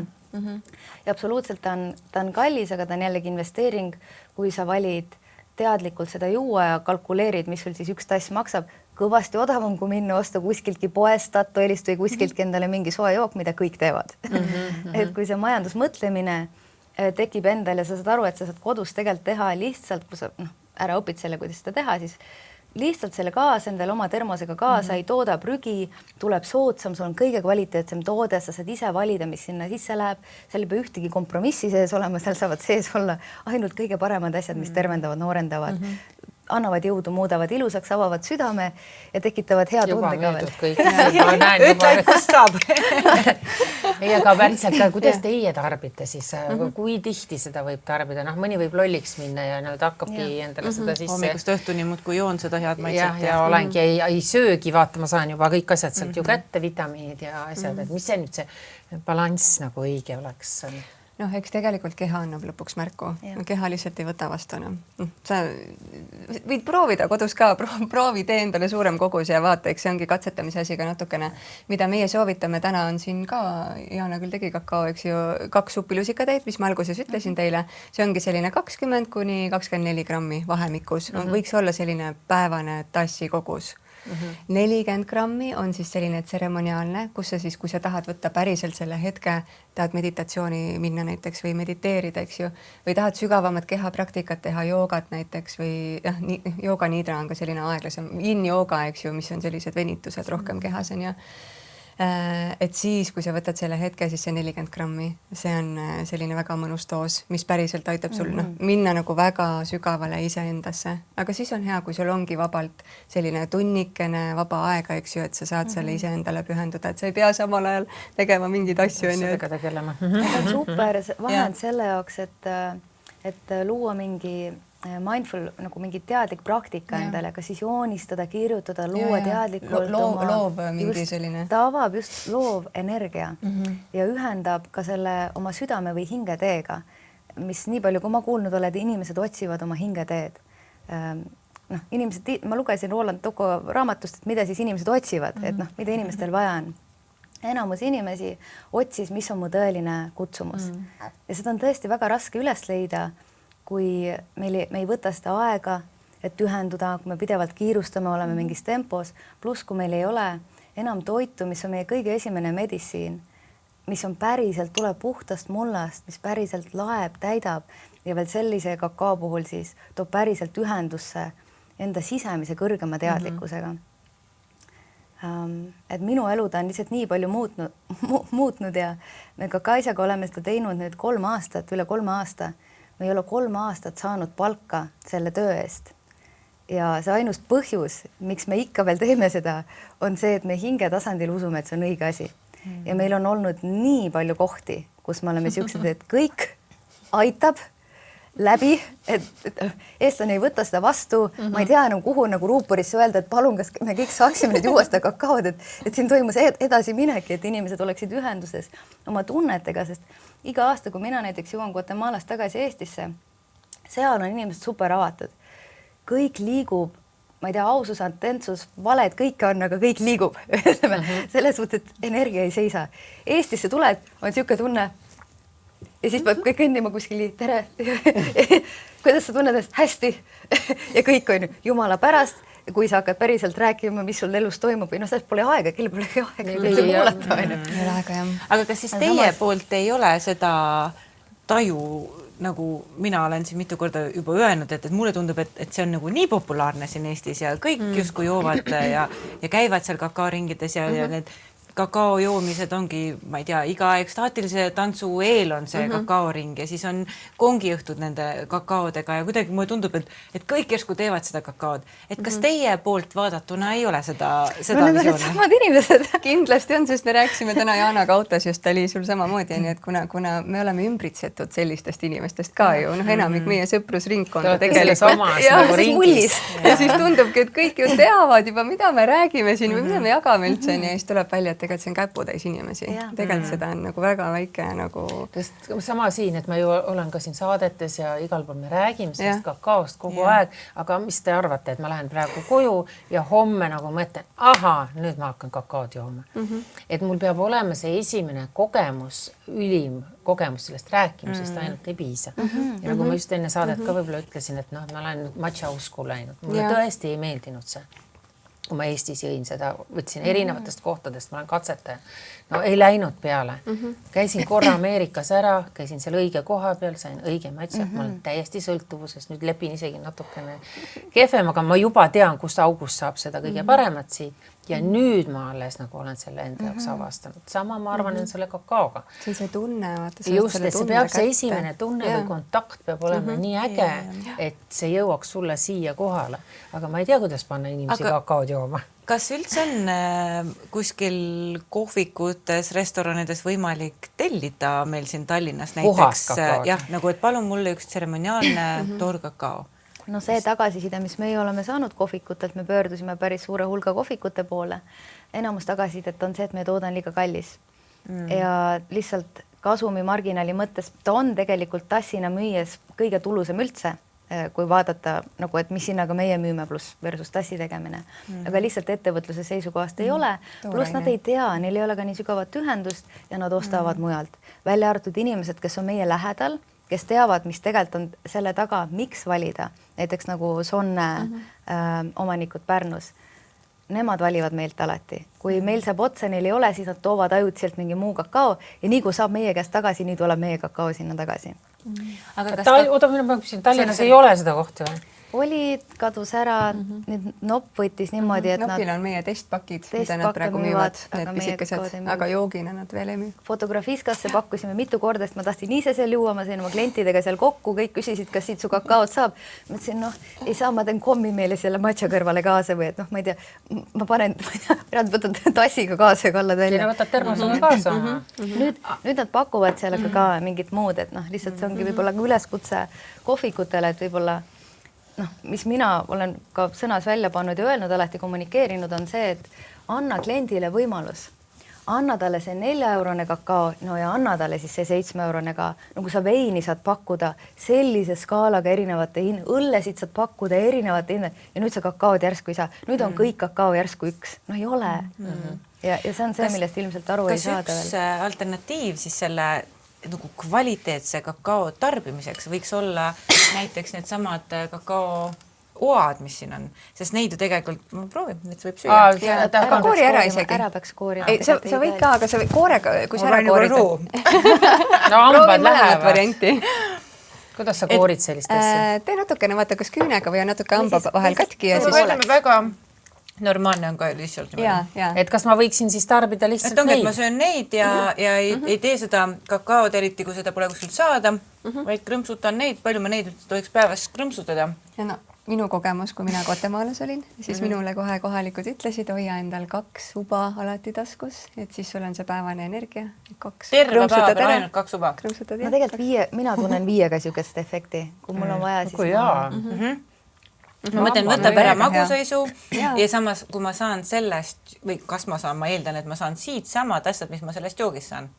S3: Ja absoluutselt ta on kallis, aga ta on jällegi investeering, kui sa valid teadlikult seda juua ja kalkuleerid, mis sul siis üks tass maksab, kõvasti odavam, kui minna osta kuskiltki poest, Statoilist või kuskiltki endale mingi soe jook, mida kõik teevad. Et kui see majandusmõtlemine tekib endal ja sa saad aru, et sa saad kodus tegelikult teha lihtsalt, kui sa ära õpid selle, kuidas seda teha, siis lihtsalt selle kaasa endale oma termosega kaasa, ei tooda prügi, tuleb soodsam, sul on kõige kvaliteetsem toode, sa saad ise valida, mis sinna sisse läheb, seal ei pea ühtegi kompromissi sees olema, seal saavad sees olla ainult kõige paremad asjad, mis tervendavad, noorendavad, annavad jõudu, muudavad ilusaks, avavad südame ja tekitavad hea tundega veel.
S4: Ütle, kust saab.
S2: Ei, aga päriselt ka, kuidas teie tarbite siis, kui tihti seda võib tarbida? Mõni võib lolliks minna ja hakkabki endale seda sisse.
S4: Hommikust õhtuni muudkui joon seda head maitset.
S2: Ja olengi, ei söögi, vaata, ma saan juba kõik asjad sealt ju kätte, vitamiinid ja asjad, et mis see nüüd see balanss nagu õige oleks?
S5: Eks tegelikult keha annab lõpuks märku. Keha lihtsalt ei võta vastu. Sa võid proovida kodus ka, proovi tee endale suurem kogus ja vaata, eks see ongi katsetamise asi ka natukene, mida meie soovitame. Täna on siin ka, Jaana küll tegi kakao, eks ju, 2 supilusikatäit, mis ma alguses ütlesin teile. See ongi selline 20 kuni 24 grammi vahemikus. Võiks olla selline päevane tassi kogus. 40 grammi on siis selline tseremoniaalne, kus sa siis, kui sa tahad võtta päriselt selle hetke, tahad meditatsiooni minna näiteks või mediteerida, eks ju, või tahad sügavamat kehapraktikat teha, joogat näiteks või jooga niidra on ka selline aeglasem, yin-jooga, eks ju, mis on sellised venitused rohkem kehas on ja et siis, kui sa võtad selle hetke, siis see 40 grammi, see on selline väga mõnus doos, mis päriselt aitab sul minna nagu väga sügavale iseendasse. Aga siis on hea, kui sul ongi vabalt selline tunnikene vaba aega, eks ju, et sa saad selle iseendale pühenduda, et sa ei pea samal ajal tegema mingeid asju.
S2: Sellega tegelema.
S3: Super vahend selle jaoks, et luua mingi mindful, nagu mingi teadlik praktika endale, ka siis joonistada, kirjutada, luua teadlikult
S5: loov mingi selline.
S3: Ta avab just loov energia ja ühendab ka selle oma südame või hingeteega, mis nii palju, kui ma kuulnud oled, inimesed otsivad oma hingeteed. Inimesed, ma lugesin Roland Toko raamatust, et mida siis inimesed otsivad, et mida inimestel vaja on. Enamus inimesi otsis, mis on mu tõeline kutsumus. Ja seda on tõesti väga raske üles leida, kui me ei võta seda aega, et ühenduda, kui me pidevalt kiirustame, oleme mingis tempos, pluss kui meil ei ole enam toitu, mis on meie kõige esimene meditsiin, mis on päriselt, tuleb puhtast mullast, mis päriselt laeb, täidab ja veel sellise kakao puhul siis toob päriselt ühendusse enda sisemise kõrgema teadlikkusega. et minu elu ta on lihtsalt nii palju muutnud ja me ka Kaisaga oleme seda teinud nüüd 3 aastat, üle 3 aasta. Me ei ole 3 aastat saanud palka selle töö eest. Ja see ainus põhjus, miks me ikka veel teeme seda, on see, et me hinge tasandil usume, et see on õige asi. Ja meil on olnud nii palju kohti, kus me oleme siuksed, et kõik aitab läbi, et eestlane ei võta seda vastu. Ma ei tea enam, kuhu nagu ruupurisse öelda, et palun, kas me kõik saaksime nüüd juua seda kakaod, et siin toimus edasi mineki, et inimesed oleksid ühenduses oma tunnetega, sest iga aasta, kui mina näiteks jõuan Guatemalast tagasi Eestisse, seal on inimesed super avatud. Kõik liigub, ma ei tea, ausus, autentsus, valed, kõike on, aga kõik liigub. Selles suhtes, et energia ei seisa. Eestisse tuled, on siuke tunne ja siis peab kõik kõndima kuskil, tere. Kuidas sa tunned, et hästi ja kõik on jumala pärast. Kui sa hakkad päriselt rääkima, mis sul elus toimub või sellest pole aega, kellel pole aega kuulata.
S4: Aga kas siis teie poolt ei ole seda taju, nagu mina olen siin mitu korda juba öelnud, et mulle tundub, et see on nagu nii populaarne siin Eestis ja kõik justkui joovad ja käivad seal kakaoringides ja need kakao joomised ongi, ma ei tea, iga ekstaatilise tantsu eel on see kakaoring ja siis on kongiõhtud nende kakaodega ja kuidagi mulle tundub, et kõik järsku teevad seda kakaod. Et kas teie poolt vaadatuna ei ole seda visiooni?
S3: Samad inimesed.
S5: Kindlasti on, sest me rääkisime täna Jaanaga autos just, oli sul samamoodi, nii et kuna me oleme ümbritsetud sellistest inimestest ka ju, enamik meie sõprusringkonda tegelikult. Ja siis tundubki, et kõik ju teavad juba, mida me räägime siin või mida me jagame üldse ja siis tuleb välja, tegelikult see on käputäis inimesi. Tegelikult seda on nagu väga väike nagu...
S2: Sama siin, et ma ju olen ka siin saadetes ja igal pool me räägime sellest kakaost kogu aeg, aga mis te arvate, et ma lähen praegu koju ja homme nagu mõtlen, nüüd ma hakkan kakaod jooma. Et mul peab olema see esimene kogemus, ülim kogemus sellest rääkimisest ainult ei piisa. Ja nagu ma just enne saadet ka võib-olla ütlesin, et ma olen matša usku läinud. Mulle tõesti ei meeldinud see. Kui ma Eestis jõin seda, võtsin erinevatest kohtadest, ma olen katsetaja. No ei läinud peale. Käisin korra Ameerikas ära, käisin seal õige koha peal, sain õige matša, ma olen täiesti sõltuvuses, nüüd lepin isegi natukene kehvem, aga ma juba tean, kust august saab seda kõige paremat siit. Ja nüüd ma alles nagu olen selle enda jaoks avastanud. Sama ma arvan on selle kakaoga.
S5: See on see tunne, vaata.
S2: Just, et see peab see esimene tunne või kontakt peab olema nii äge, et see jõuaks sulle siia kohale. Aga ma ei tea, kuidas panna inimesi kakaod jooma.
S4: Kas üldse on kuskil kohvikutes, restoranides võimalik tellida meil siin Tallinnas näiteks? Jah, nagu et palun mulle üks tseremoniaalne toorkakao.
S3: No see tagasiside, mis meie oleme saanud kohvikutelt, me pöördusime päris suure hulga kohvikute poole. Enamus tagasisidet on see, et meie toode on liiga kallis. Ja lihtsalt kasumi marginaali mõttes ta on tegelikult tassina müües kõige tulusam üldse, kui vaadata, nagu, et mis hinnaga meie müüme pluss versus tassi tegemine. Aga lihtsalt ettevõtluse seisukohast ei ole. Pluss nad ei tea, neil ei ole ka nii sügavat ühendust ja nad ostavad mujalt. Välja arvatud inimesed, kes on meie lähedal, kes teavad, mis tegelikult on selle taga, miks valida. Näiteks nagu Sonne omanikud Pärnus. Nemad valivad meilt alati. Kui meil saab otsa, neil ei ole, siis nad toovad ajutiselt mingi muu kakao ja nii kui saab meie käest tagasi, nii tuleb meie kakao sinna tagasi.
S2: Tallinnas ei ole seda kohta või?
S3: Oli, kadus ära, nüüd Nopp võttis niimoodi, et
S5: Nopil on meie testpakid, mida nad praegu müüvad, need pisikesed, aga joogina nad veel ei müü.
S3: Fotografiskasse pakkusime mitu korda, sest ma tahtsin ise seal juua, ma sain oma klientidega seal kokku, kõik küsisid, kas siit su kakaod saab. Ma ütlesin, ei saa, ma teen kommi meile selle matša kõrvale kaasa või et ma ei tea, ma panen, võtan tassiga kaasa ja kallad välja.
S2: Sina võtad termosega kaasa.
S3: Nüüd nad pakuvad sellega ka mingit muud, et lihtsalt see ongi võib-olla üleskutse kohvikutele, et võib-olla mis mina olen ka sõnas välja pannud ja öelnud, alati kommunikeerinud, on see, et anna kliendile võimalus. Anna talle see 4-eurone kakao, ja anna talle siis see 7-eurone ka. Nagu sa veini saad pakkuda sellise skaalaga erinevate õllesid saad pakkuda erinevate ja nüüd sa kakaod järsku ei saa. Nüüd on kõik kakao järsku üks. No ei ole. Ja see on see, millest ilmselt aru ei saada veel.
S4: Kas üks alternatiiv siis selle nagu kvaliteetse kakao tarbimiseks võiks olla näiteks need samad kakao oad, mis siin on, sest neid ju tegelikult, ma proovin, need võib süüa.
S5: Koori ära isegi.
S3: Ära peaks koori.
S5: Sa võid ka, aga sa võid koorega, kui sa ära koorid.
S2: No hambad lähevad. Kuidas sa koorid sellist asja?
S5: Tee natukene, vaata kas küünega või natuke hamba vahel katki ja siis
S4: väga normaalne on ka lihtsalt niimoodi.
S2: et kas ma võiksin siis tarbida lihtsalt
S4: et ongi, et
S2: neid?
S4: ma söön neid ja ei tee seda kakaod eriti, kui seda pole kuskilt saada, vaid krõmpsutan neid, palju ma neid tohiks päevas krõmpsutada.
S5: Ja no, minu kogemus, kui mina Guatemaalas olin, siis minule kohe kohalikud ütlesid, hoia endal 2 uba alati taskus, et siis sul on see päevane energia. 2
S4: Terve päeva peal ainult 2 uba.
S3: ma tegelikult mina tunnen 5-ga niisugust efekti, kui mul on vaja, siis
S2: kui jaa.
S4: Ma mõtlen, võtab ära magusaisu ja samas, kui ma saan sellest või kas ma saan, ma eeldan, et ma saan siit samad asjad, mis ma sellest joogist saan.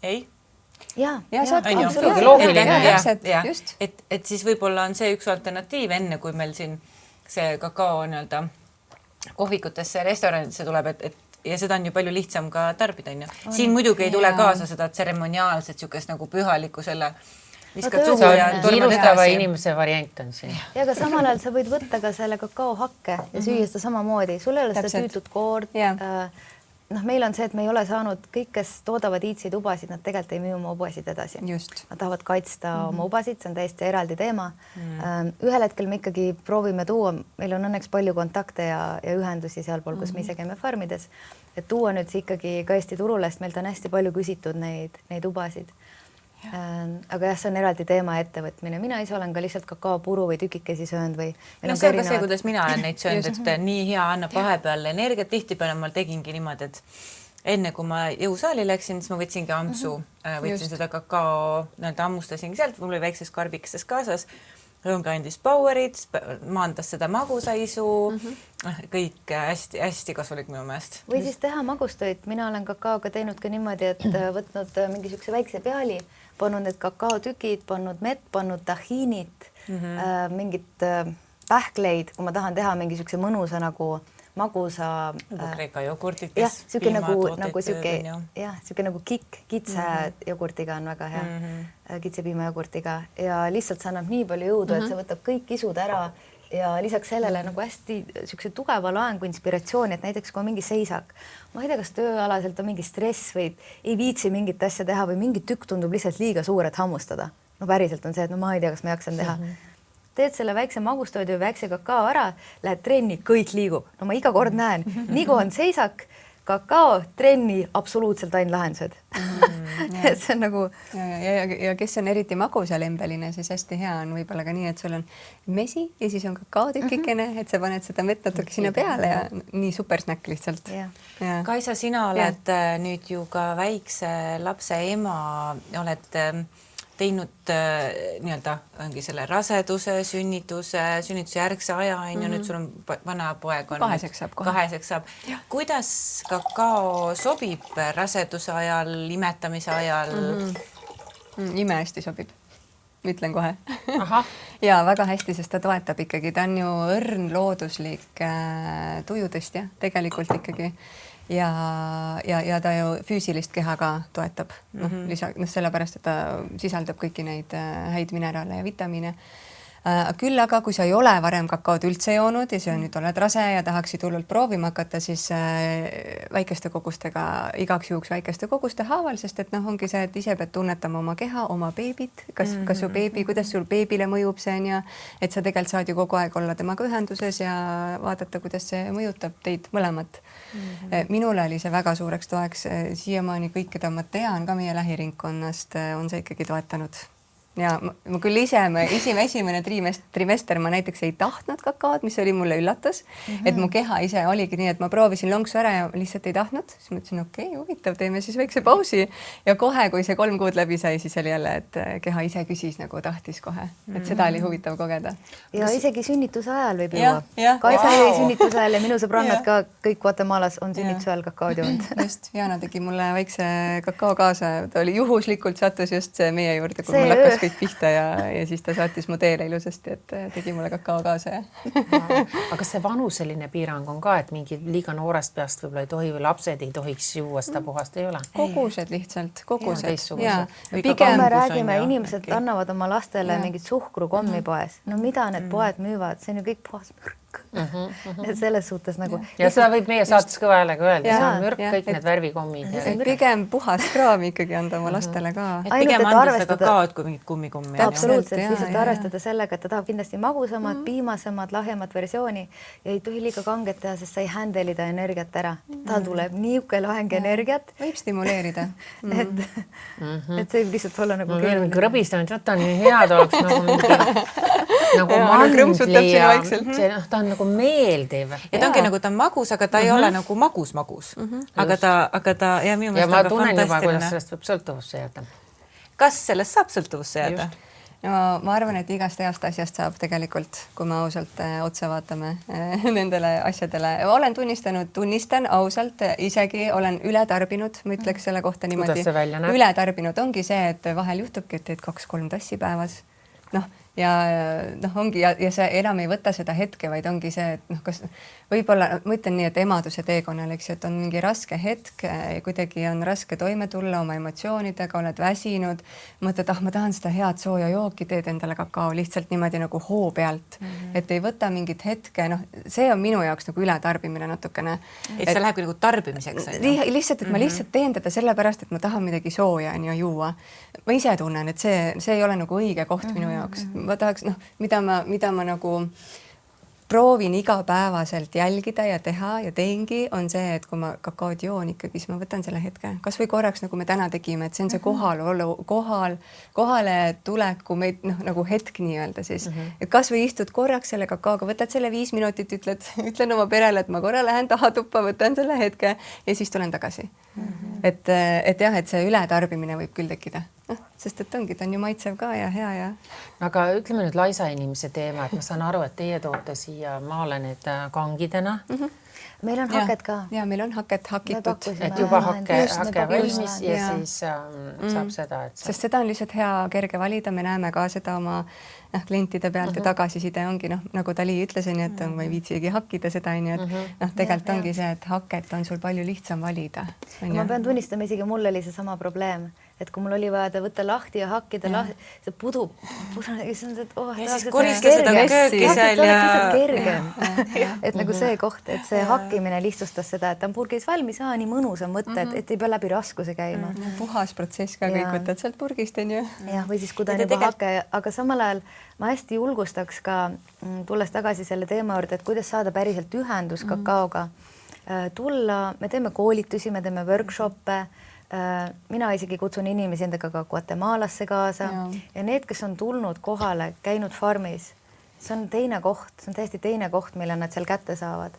S4: Ei?
S3: ja
S5: saad
S2: absoluutselt loogiline.
S4: Et siis võib-olla on see üks alternatiiv enne, kui meil siin see kakao nii-öelda kohvikutesse restoranidesse tuleb, et ja seda on ju palju lihtsam ka tarbida. Siin muidugi ei tule kaasa seda tseremoniaalset niisugust nagu pühalikku selle viskad suhu ja
S2: kiirustava inimese variant on siin.
S3: Ja aga samal ajal sa võid võtta ka selle kakaohakke ja süüa seda samamoodi. Sul ei ole seda tüütud koort. Meil on see, et me ei ole saanud kõik, kes toodavad iidseid ubasid, nad tegelikult ei müü oma ubasid edasi. Nad tahavad kaitsta oma ubasid, see on täiesti eraldi teema. Ühel hetkel me ikkagi proovime tuua, meil on õnneks palju kontakte ja ühendusi sealpool, kus me ise käime farmides, et tuua nüüd see ikkagi ka Eesti turule, sest meilt on hästi palju küsitud neid ubasid. Aga jah, see on eraldi teema ettevõtmine. Mina ise olen ka lihtsalt kakaopuru või tükikesi söönud või...
S4: see on ka see, kuidas mina olen neid söönud, et nii hea annab vahepeal energiat. Tihtipeale ma tegingi niimoodi, et enne kui ma jõusaali läksin, siis ma võtsingi ampsu, võtsin seda kakao, ammustasin sealt, mul oli väikses karbikestes kaasas, rõõmga andis powerit, maandas seda magusaisu, kõik hästi kasulik minu meelest.
S3: Või siis teha magustöid. Mina olen kakaoga teinud ka niimoodi, et võtnud mingisuguse väikse peali, pannud need kakaotükid, pannud mett, pannud tahiinit, mingit pähkleid, kui ma tahan teha mingisuguse mõnusa nagu magusa...
S4: Kreeka jogurtit,
S3: jah, siuke nagu kitse jogurtiga on väga hea, kitse piimajogurtiga ja lihtsalt see annab nii palju jõudu, et see võtab kõik isud ära ja lisaks sellele nagu hästi siukse tugeva laengu inspiratsiooni, et näiteks kui on mingi seisak, ma ei tea, kas tööalaselt on mingi stress või ei viitsi mingit asja teha või mingi tükk tundub lihtsalt liiga suur, et hammustada. No päriselt on see, et ma ei tea, kas ma jaksan teha. Teed selle väikse magustoidu või väikse kakao ära, lähed trenni, kõik liigub. No ma iga kord näen, nii kui on seisak, kakao, trenni, absoluutselt ainult lahendused. See on nagu...
S5: Ja kes on eriti magusalembeline, siis hästi hea on võib-olla ka nii, et sul on mesi ja siis on kakaotükikene, et sa paned seda mett natuke sinna peale ja nii super snäkk lihtsalt.
S4: Kaisa, sina oled nüüd ju ka väikse lapse ema, oled teinud nii-öelda ongi selle raseduse, sünnituse järgse aja, nüüd sul on vana poeg on 2 saab. Kuidas kakao sobib raseduse ajal, imetamise ajal?
S5: Imehästi sobib, ütlen kohe. Ja väga hästi, sest ta toetab ikkagi, ta on ju õrn looduslik tujutõstja tegelikult ikkagi. Ja ta ju füüsilist keha ka toetab, sellepärast, et ta sisaldab kõiki neid häid mineraale ja vitamiine. Küll aga, kui sa ei ole varem kakaod üldse joonud ja sa nüüd oled rase ja tahaksid hullult proovima hakata, siis väikeste kogustega, igaks juhuks väikeste koguste haaval, sest et ongi see, et ise pead tunnetama oma keha, oma beebit, kas su beebi, kuidas sul beebile mõjub see on ja et sa tegelikult saad ju kogu aeg olla temaga ühenduses ja vaadata, kuidas see mõjutab teid mõlemat. Minule oli see väga suureks toeks, siiamaani kõik, keda ma tean ka meie lähiringkonnast, on see ikkagi toetanud. Ja ma küll esimene trimester ma näiteks ei tahtnud kakaod, mis oli mulle üllatus, et mu keha ise oligi nii, et ma proovisin lonksu ära ja lihtsalt ei tahtnud. Siis mõtlesin, okei, huvitav, teeme siis väikse pausi. Ja kohe, kui see 3 kuud läbi sai, siis oli jälle, et keha ise küsis nagu tahtis kohe. Et seda oli huvitav kogeda.
S3: Ja isegi sünnituse ajal võib juua. Kaisa jäi sünnituse ajal ja minu sõbrannad ka kõik Guatemaalas on sünnituse ajal kakaod joonud.
S5: Just, Jana tegi mulle väikse kakao kaasa. Ta oli juhuslikult sattus just meie juurde, kui mul hakkas kõik pihta ja siis ta saatis mu teele ilusasti, et tegi mulle kakao kaasa.
S2: Aga see vanuseline piirang on ka, et mingi liiga noorest peast võib-olla ei tohi või lapsed ei tohiks juua seda puhast, ei ole?
S5: Kogused lihtsalt, kogused.
S3: Pigem me räägime, inimesed annavad oma lastele mingit suhkrukommi poes. No mida need poed müüvad? See on ju kõik puhas mürk. mürk. Et selles suhtes nagu.
S2: Ja seda võib meie saates kõva häälega öelda, see on mürk,
S5: ja,
S2: kõik need värvikommid.
S5: Pigem puhas kraami ikkagi anda oma lastele ka.
S4: Et pigem anda seda kakaod kui mingit kummikummi.
S3: Absoluutselt, lihtsalt arvestada sellega, et ta tahab kindlasti magusamat, piimasemat, lahjemat versiooni ja ei tohi liiga kanget teha, sest sa ei händelida energiat ära. Ta tuleb niuke laheng energiat.
S5: Võib stimuleerida.
S3: Et see võib lihtsalt olla nagu
S2: keeruline. Krõbistamine, võtta on nii head, oleks nagu mingi nagu mandli ja see, ta on nagu meeldiv.
S4: Ja ta ongi nagu ta on magus, aga ta ei ole nagu magus. Aga ta ja minu
S2: meelest on ka fantastiline. Ja ma tunnen juba, kuidas sellest võib sõltuvusse jääda.
S4: Kas sellest saab sõltuvusse jääda?
S5: No ma arvan, et igast heast asjast saab tegelikult, kui me ausalt otsa vaatame nendele asjadele. Olen tunnistan ausalt, isegi olen ületarbinud, ma ütleks selle kohta niimoodi.
S2: Kuidas see välja näeb?
S5: Ületarbinud ongi see, et vahel juhtubki, et teed 2-3 tassi päevas. Ja ongi ja see enam ei võta seda hetke, vaid ongi see, et kas võib-olla, ma ütlen nii, et emaduse teekonnal, eks ju, et on mingi raske hetk, kuidagi on raske toime tulla oma emotsioonidega, oled väsinud, mõtled, ma tahan seda head sooja jooki, teed endale kakao lihtsalt niimoodi nagu hoo pealt, et ei võta mingit hetke, see on minu jaoks nagu ületarbimine natukene.
S4: Et see läheb nagu tarbimiseks.
S5: Lihtsalt, et ma lihtsalt teen teda sellepärast, et ma tahan midagi sooja juua. Ma ise tunnen, et see ei ole nagu õige koht minu jaoks. Ma tahaks, mida ma nagu proovin igapäevaselt jälgida ja teha ja teengi, on see, et kui ma kakaod joon ikkagi, siis ma võtan selle hetke. Kas või korraks, nagu me täna tegime, et see on see kohale tuleku meid nagu hetk nii-öelda siis. Et kas või istud korraks selle kakaoga, võtad selle 5 minutit, ütlen oma perele, et ma korra lähen taha tuppa, võtan selle hetke ja siis tulen tagasi. Et jah, et see ületarbimine võib küll tekkida. Sest et ongi, ta on ju maitsev ka ja hea ja.
S2: Aga ütleme nüüd laisa inimese teema, et ma saan aru, et teie toote siia maale need kangidena.
S3: Meil on haket ka.
S5: Ja meil on haket hakitud.
S2: Et juba hake valmis ja siis saab seda.
S5: Sest seda on lihtsalt hea kerge valida, me näeme ka seda oma klientide pealt ja tagasiside ongi, nagu Dali ütles, et ma ei viitsigi hakkida seda, et tegelikult ongi see, et haket on sul palju lihtsam valida.
S3: Ma pean tunnistama, isegi mul oli see sama probleem, et kui mul oli vaja ta võtta lahti ja hakkida lahti, see pudu, ja
S4: siis korista seda kööki seal ja
S3: kergem. Et nagu see koht, et see hakkimine lihtsustas seda, et ta on purgis valmis, nii mõnus on võtta, et ei pea läbi raskuse käima.
S5: Puhas protsess ka kõik võtad sealt purgist, on ju.
S3: Jah, või siis kui ta on juba hake, aga samal ajal ma hästi julgustaks ka, tulles tagasi selle teema juurde, et kuidas saada päriselt ühendus kakaoga. Tulla, me teeme koolitusi, me teeme workshoppe, mina isegi kutsun inimesi endaga ka Guatemalasse kaasa ja need, kes on tulnud kohale, käinud farmis, see on teine koht, see on täiesti teine koht, mille nad seal kätte saavad.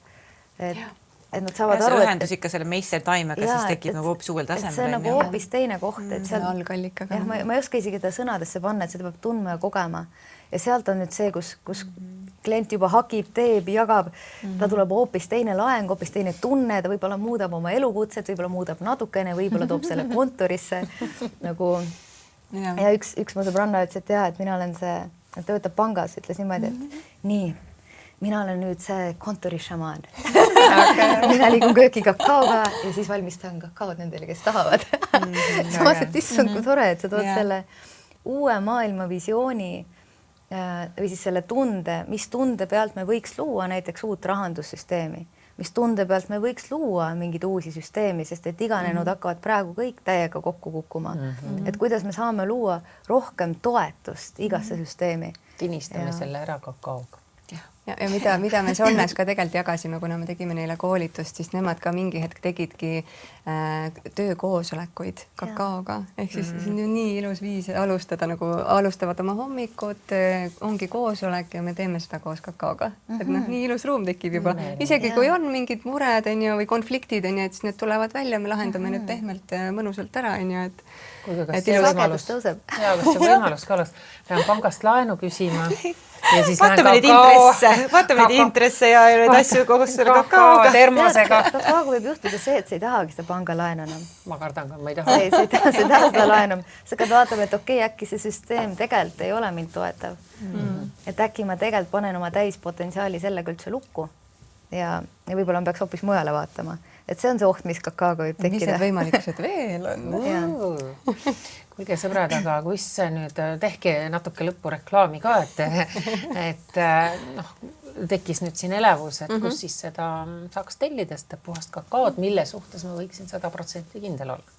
S3: Et nad saavad aru,
S4: et ühendus ikka selle meistertaimega siis tekib nagu hoopis uuel tasemel.
S3: See on nagu hoopis teine koht, et seal
S5: algallikaga.
S3: Ma ei oska isegi ta sõnadesse panna, et seda peab tundma ja kogema. Ja sealt on nüüd see, kus klient juba hakib, teeb, jagab, ta tuleb hoopis teine laeng, hoopis teine tunne, ta võib-olla muudab oma elukutset, võib-olla muudab natukene, võib-olla toob selle kontorisse nagu. Ja üks mu sõbranna ütles, et et mina olen see, töötab pangas, ütles niimoodi, et nii, mina olen nüüd see kontorishamaan. Mina liigun kööki kakaoga ja siis valmistan kakaod nendele, kes tahavad. Samas, et issand, kui tore, et sa tood selle uue maailma visiooni või siis selle tunde, mis tunde pealt me võiks luua näiteks uut rahandussüsteemi, mis tunde pealt me võiks luua mingeid uusi süsteemi, sest et iganenud hakkavad praegu kõik täiega kokku kukkuma. Et kuidas me saame luua rohkem toetust igasse süsteemi.
S2: Tinistame selle ära kakaoga.
S5: Ja mida me Sonnes ka tegelikult jagasime, kuna me tegime neile koolitust, siis nemad ka mingi hetk tegidki töökoosolekuid kakaoga. Ehk siis see on ju nii ilus viis alustada, nagu alustavad oma hommikut, ongi koosolek ja me teeme seda koos kakaoga. Et nii ilus ruum tekib juba. Isegi kui on mingid mured või konfliktid, et siis need tulevad välja, me lahendame need pehmelt mõnusalt ära.
S2: Kuulge, kas see võimalus ka oleks? Pean pangast laenu küsima.
S4: Vaatame neid intresse ja neid asju koos selle kakaoga.
S2: Termosega.
S3: Praegu võib juhtuda see, et sa ei tahagi seda panga laenu enam.
S2: Ma kardan, kui ma ei taha.
S3: Sa ei taha seda laenu. Sa ka vaatame, et okei, äkki see süsteem tegelikult ei ole mind toetav. Et äkki ma tegelikult panen oma täispotentsiaali sellega üldse lukku ja võib-olla peaks hoopis mujale vaatama. Et see on see oht, mis kakaaga võib tekkida.
S5: Mis need võimalikkused veel on?
S2: Kuulge sõbrad, aga kus nüüd tehke natuke lõppu reklaami ka, et tekkis nüüd siin elevus, et kus siis seda saaks tellida, seda puhast kakaod, mille suhtes ma võiksin 100% kindel olla.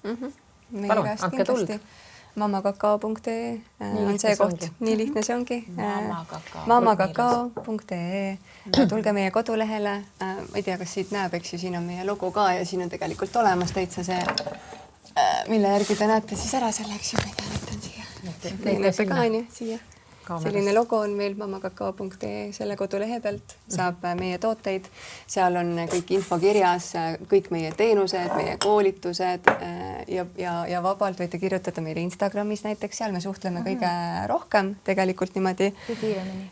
S2: Palun, andke tuld.
S5: mamakakao.ee on
S2: lihtne
S5: see
S2: see
S5: koht.
S2: ongi.
S5: Nii lihtne see ongi.
S1: Mamakakao.
S5: mamakakao.ee. Tulge meie kodulehele. Ma ei tea, kas siit näeb, eks ju, siin on meie logo ka ja siin on tegelikult olemas täitsa see, mille järgi te näete siis ära selle, eks ju, ma ei tea, näitan siia. Näete ka, on ju, siia. Selline logo on meil mamakakao.ee, selle kodulehe pealt saab meie tooteid. Seal on kõik info kirjas, kõik meie teenused, meie koolitused ja vabalt võite kirjutada meile Instagramis näiteks, seal me suhtleme kõige rohkem tegelikult niimoodi.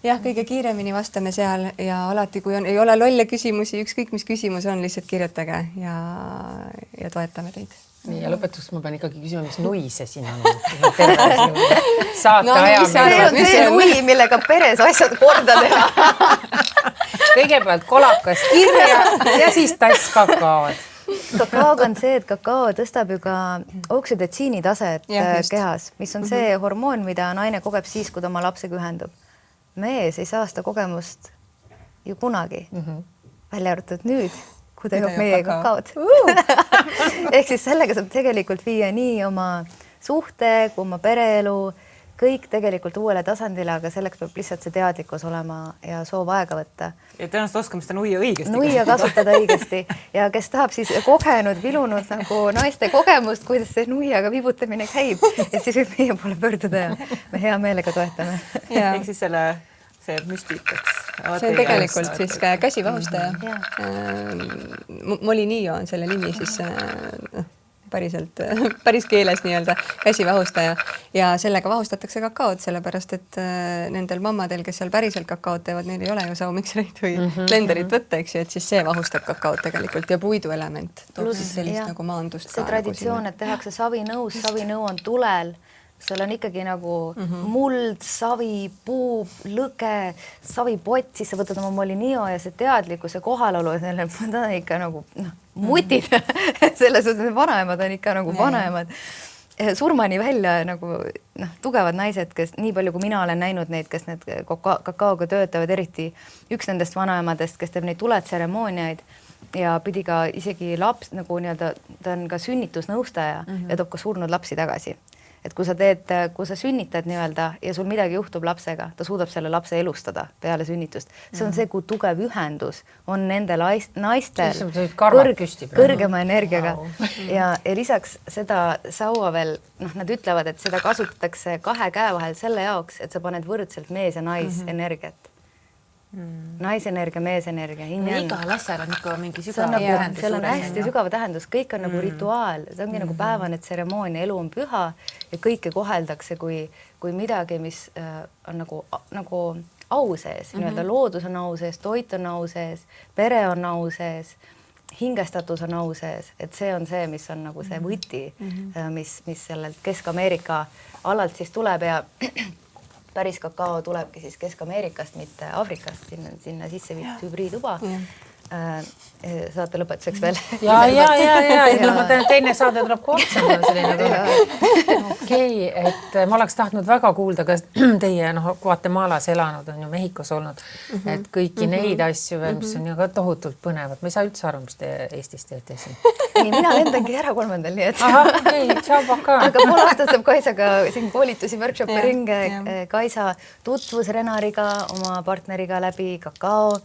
S5: Jah, kõige kiiremini vastame seal ja alati, kui ei ole lolle küsimusi, ükskõik mis küsimus on, lihtsalt kirjutage ja toetame teid.
S2: Nii, ja lõpetuseks ma pean ikkagi küsima, mis nui see siin on. Saate aja.
S3: See on see nui, millega peres asjad korda teha.
S2: Kõigepealt kolakas kirja ja siis tass kakaod.
S3: Kakaoga on see, et kakao tõstab ju ka oksüdotsiini taset kehas, mis on see hormoon, mida naine kogeb siis, kui ta oma lapsega ühendub. Mees ei saa seda kogemust ju kunagi, välja arvatud nüüd, kui ta joob meie kakaod. Ehk siis sellega saab tegelikult viia nii oma suhte kui oma pereelu, kõik tegelikult uuele tasandile, aga selleks peab lihtsalt see teadlikkus olema ja soov aega võtta.
S4: Ja tõenäoliselt oskame seda nuia õigesti.
S3: Nuia kasutada õigesti ja kes tahab siis kogenud, vilunud nagu naiste kogemust, kuidas see nuiaga vibutamine käib, et siis võib meie poole pöörduda ja me hea meelega toetame.
S4: Ehk siis see müstikaks.
S5: See on tegelikult siis käsivahustaja. Molinio on selle nimi siis päris keeles nii-öelda käsivahustaja ja sellega vahustatakse kakaod, sellepärast et nendel mammadel, kes seal päriselt kakaod teevad, neil ei ole ju saumiksereid või blenderit võtta, eks ju, et siis see vahustab kakaod tegelikult ja puiduelement toob siis sellist nagu maandust.
S3: See traditsioon, et tehakse savinõu on tulel, seal on ikkagi nagu muld, savi, puu, lõge, savipott, siis sa võtad oma molinio ja see teadlikkuse kohalolu, ta on ikka nagu mutid, selles suhtes vanaemad on ikka nagu vanaemad. Surmani välja nagu tugevad naised, kes nii palju, kui mina olen näinud neid, kes need kakaoga töötavad, eriti üks nendest vanaemadest, kes teeb neid tuletseremooniaid ja pidi ka isegi laps nagu nii-öelda, ta on ka sünnitusnõustaja ja toob ka surnud lapsi tagasi. Et kui sa sünnitad nii-öelda ja sul midagi juhtub lapsega, ta suudab selle lapse elustada peale sünnitust. See on see, kui tugev ühendus on nendel naistel kõrgema energiaga. Ja lisaks seda saua veel, nad ütlevad, et seda kasutatakse 2 käe vahel selle jaoks, et sa paned võrdselt mees- ja naisenergiat. Naisenergia, meesenergia.
S1: Igal asjal on ikka mingi sügava
S3: tähendus. Seal on hästi sügava tähendus, kõik on nagu rituaal, see ongi nagu päevane tseremoonia, elu on püha ja kõike koheldakse kui midagi, mis on nagu au sees, nii-öelda loodus on au sees, toit on au sees, pere on au sees, hingestatus on au sees, et see on see, mis on nagu see võti, mis sellelt Kesk-Ameerika alalt siis tuleb ja päris kakao tulebki siis Kesk-Ameerikast, mitte Afrikast, sinna sisse viidud hübriiduba. Saate lõpetuseks veel.
S2: Ja, ma tean, teine saade tuleb kohtsema selline. Okei, et ma oleks tahtnud väga kuulda, kas teie Guatemalas elanud on ju Mehhikos olnud, et kõiki neid asju veel, mis on ju ka tohutult põnevad. Ma ei saa üldse aru, mis te Eestis teete siin.
S3: Ei, mina lendangi ära 3. nii et. Aga pool aastat saab Kaisaga siin koolitusi, workshopi ringe. Kaisa tutvus Renariga, oma partneriga läbi kakao.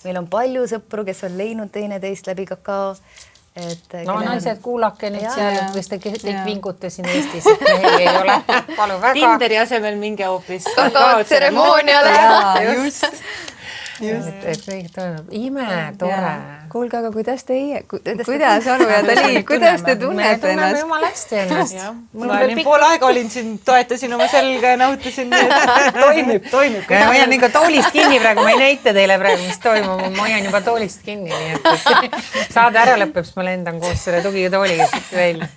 S3: Meil on palju sõpru, kes on leidnud teineteist läbi kakao.
S2: No naised, kuulake nüüd seal, et võis te kõik vingute siin Eestis, et mehi ei ole. Palu väga.
S4: Tinderi asemel minge hoopis
S3: kakao tseremooniale.
S5: Just.
S2: Et kõik toimub. Ime, tore.
S5: Kuulge, aga kuidas Anu ja Dali, kuidas te tunnete ennast?
S2: Me tunneme jumala hästi ennast.
S4: Ma pool aega olin siin, toetasin oma selga ja nautasin, et toimib.
S2: Ma hoian ikka toolist kinni praegu, ma ei näita teile praegu, mis toimub, ma hoian juba toolist kinni, nii et saade ära lõpeb, siis ma lendan koos selle tugiga tooliga siit välja.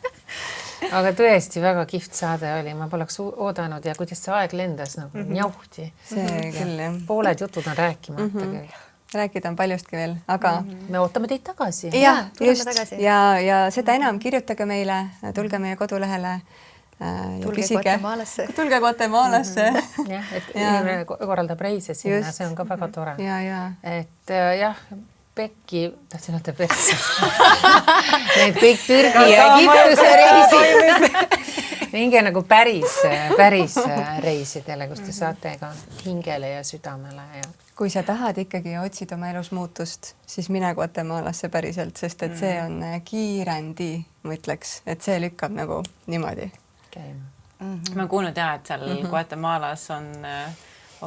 S2: Aga tõesti väga kihvt saade oli, ma poleks oodanud ja kuidas see aeg lendas nagu njauhti.
S5: See küll, jah.
S2: Pooled jutud on rääkimata.
S5: Rääkida on paljustki veel, aga
S2: me ootame teid tagasi.
S5: Ja, just. Ja seda enam kirjutage meile, tulge meie kodulehele,
S3: Tulge Guatemalasse.
S5: Tulge Guatemalasse.
S2: jah, et inimene korraldab reise sinna, see on ka väga tore. Et jah, Pekki, tahtsin öelda persse. Need kõik Türgi ja Egiptuse reisid. Minge nagu päris reisidele, kus te saate ka hingele ja südamele. Ja.
S5: Kui sa tahad ikkagi ja otsid oma elus muutust, siis mine Guatemalasse päriselt, sest et see on kiirendi, ma ütleks, et see lükkab nagu niimoodi.
S4: Ma olen kuulnud jah, et seal Guatemalas on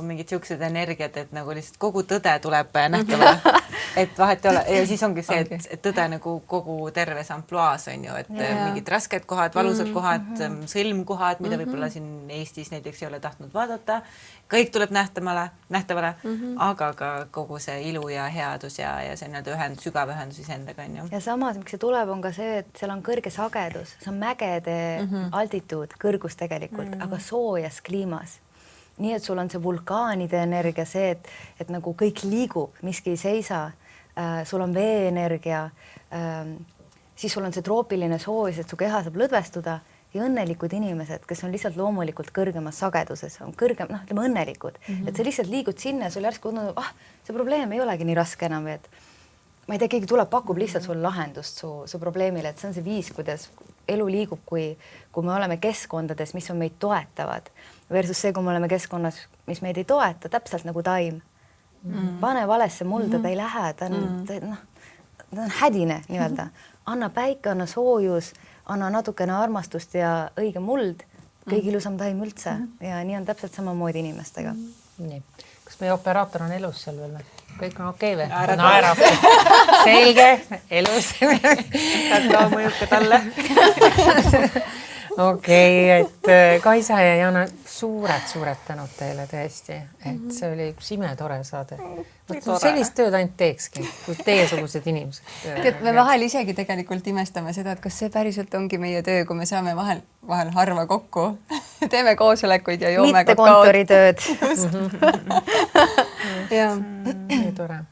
S4: mingid siuksed energiat, et nagu lihtsalt kogu tõde tuleb nähtavale. Et vahet ei ole ja siis ongi see, et tõde nagu kogu terves ampluaas on ju, et mingid rasked kohad, valusad kohad, sõlmkohad, mida võib-olla siin Eestis näiteks ei ole tahtnud vaadata. Kõik tuleb nähtavale, aga ka kogu see ilu ja headus ja see on sügav ühendus iseendaga on ju.
S3: Ja samas, miks see tuleb, on ka see, et seal on kõrge sagedus, see on mägede altituud, kõrgus tegelikult, aga soojas kliimas. Nii, et sul on see vulkaanide energia, see, et nagu kõik liigub, miski ei seisa, sul on veeenergia, siis sul on see troopiline soojus, et su keha saab lõdvestuda ja õnnelikud inimesed, kes on lihtsalt loomulikult kõrgemas sageduses, on kõrgem, ütleme õnnelikud, et sa lihtsalt liigud sinna ja sul järsku see probleem ei olegi nii raske enam, et ma ei tea, keegi tuleb, pakub lihtsalt sulle lahendust su probleemile, et see on see viis, kuidas elu liigub, kui me oleme keskkondades, mis on meid toetavad versus see, kui me oleme keskkonnas, mis meid ei toeta, täpselt nagu taim. Pane valesse mulda, ta ei lähe, ta on hädine nii-öelda. Anna päike, anna soojus, anna natukene armastust ja õige muld, kõige ilusam taim üldse ja nii on täpselt samamoodi inimestega.
S2: Nii. Kas meie operaator on elus seal veel? Kõik on okei või? Naerab. Selge, elus.
S4: Ka mõjub ka talle.
S2: Okei, et Kaisa ja Jana, suured tänud teile tõesti, et see oli üks imetore saade. Sellist tööd ainult teekski, kui teiesugused inimesed.
S5: Me vahel isegi tegelikult imestame seda, et kas see päriselt ongi meie töö, kui me saame vahel harva kokku, teeme koosolekuid ja joome
S3: mitte kontoritööd.
S2: Nii tore.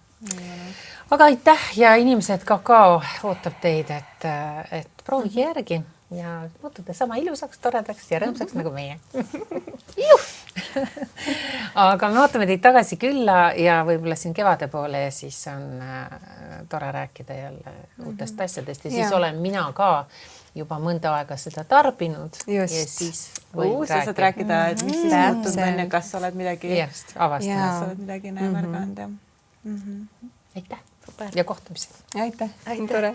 S2: Aga aitäh ja inimesed Kakao ootab teid, et proovige järgi. Ja muutute sama ilusaks, toredaks ja rõõmsaks nagu meie. Aga me ootame teid tagasi külla ja võib-olla siin kevade poole ja siis on tore rääkida jälle uutest asjadest ja siis olen mina ka juba mõnda aega seda tarbinud.
S5: Just.
S2: Ja siis
S4: sa saad rääkida, et mis siis muutub enne, kas sa oled midagi märganud.
S2: Aitäh ja kohtumist.
S5: Aitäh. Tore.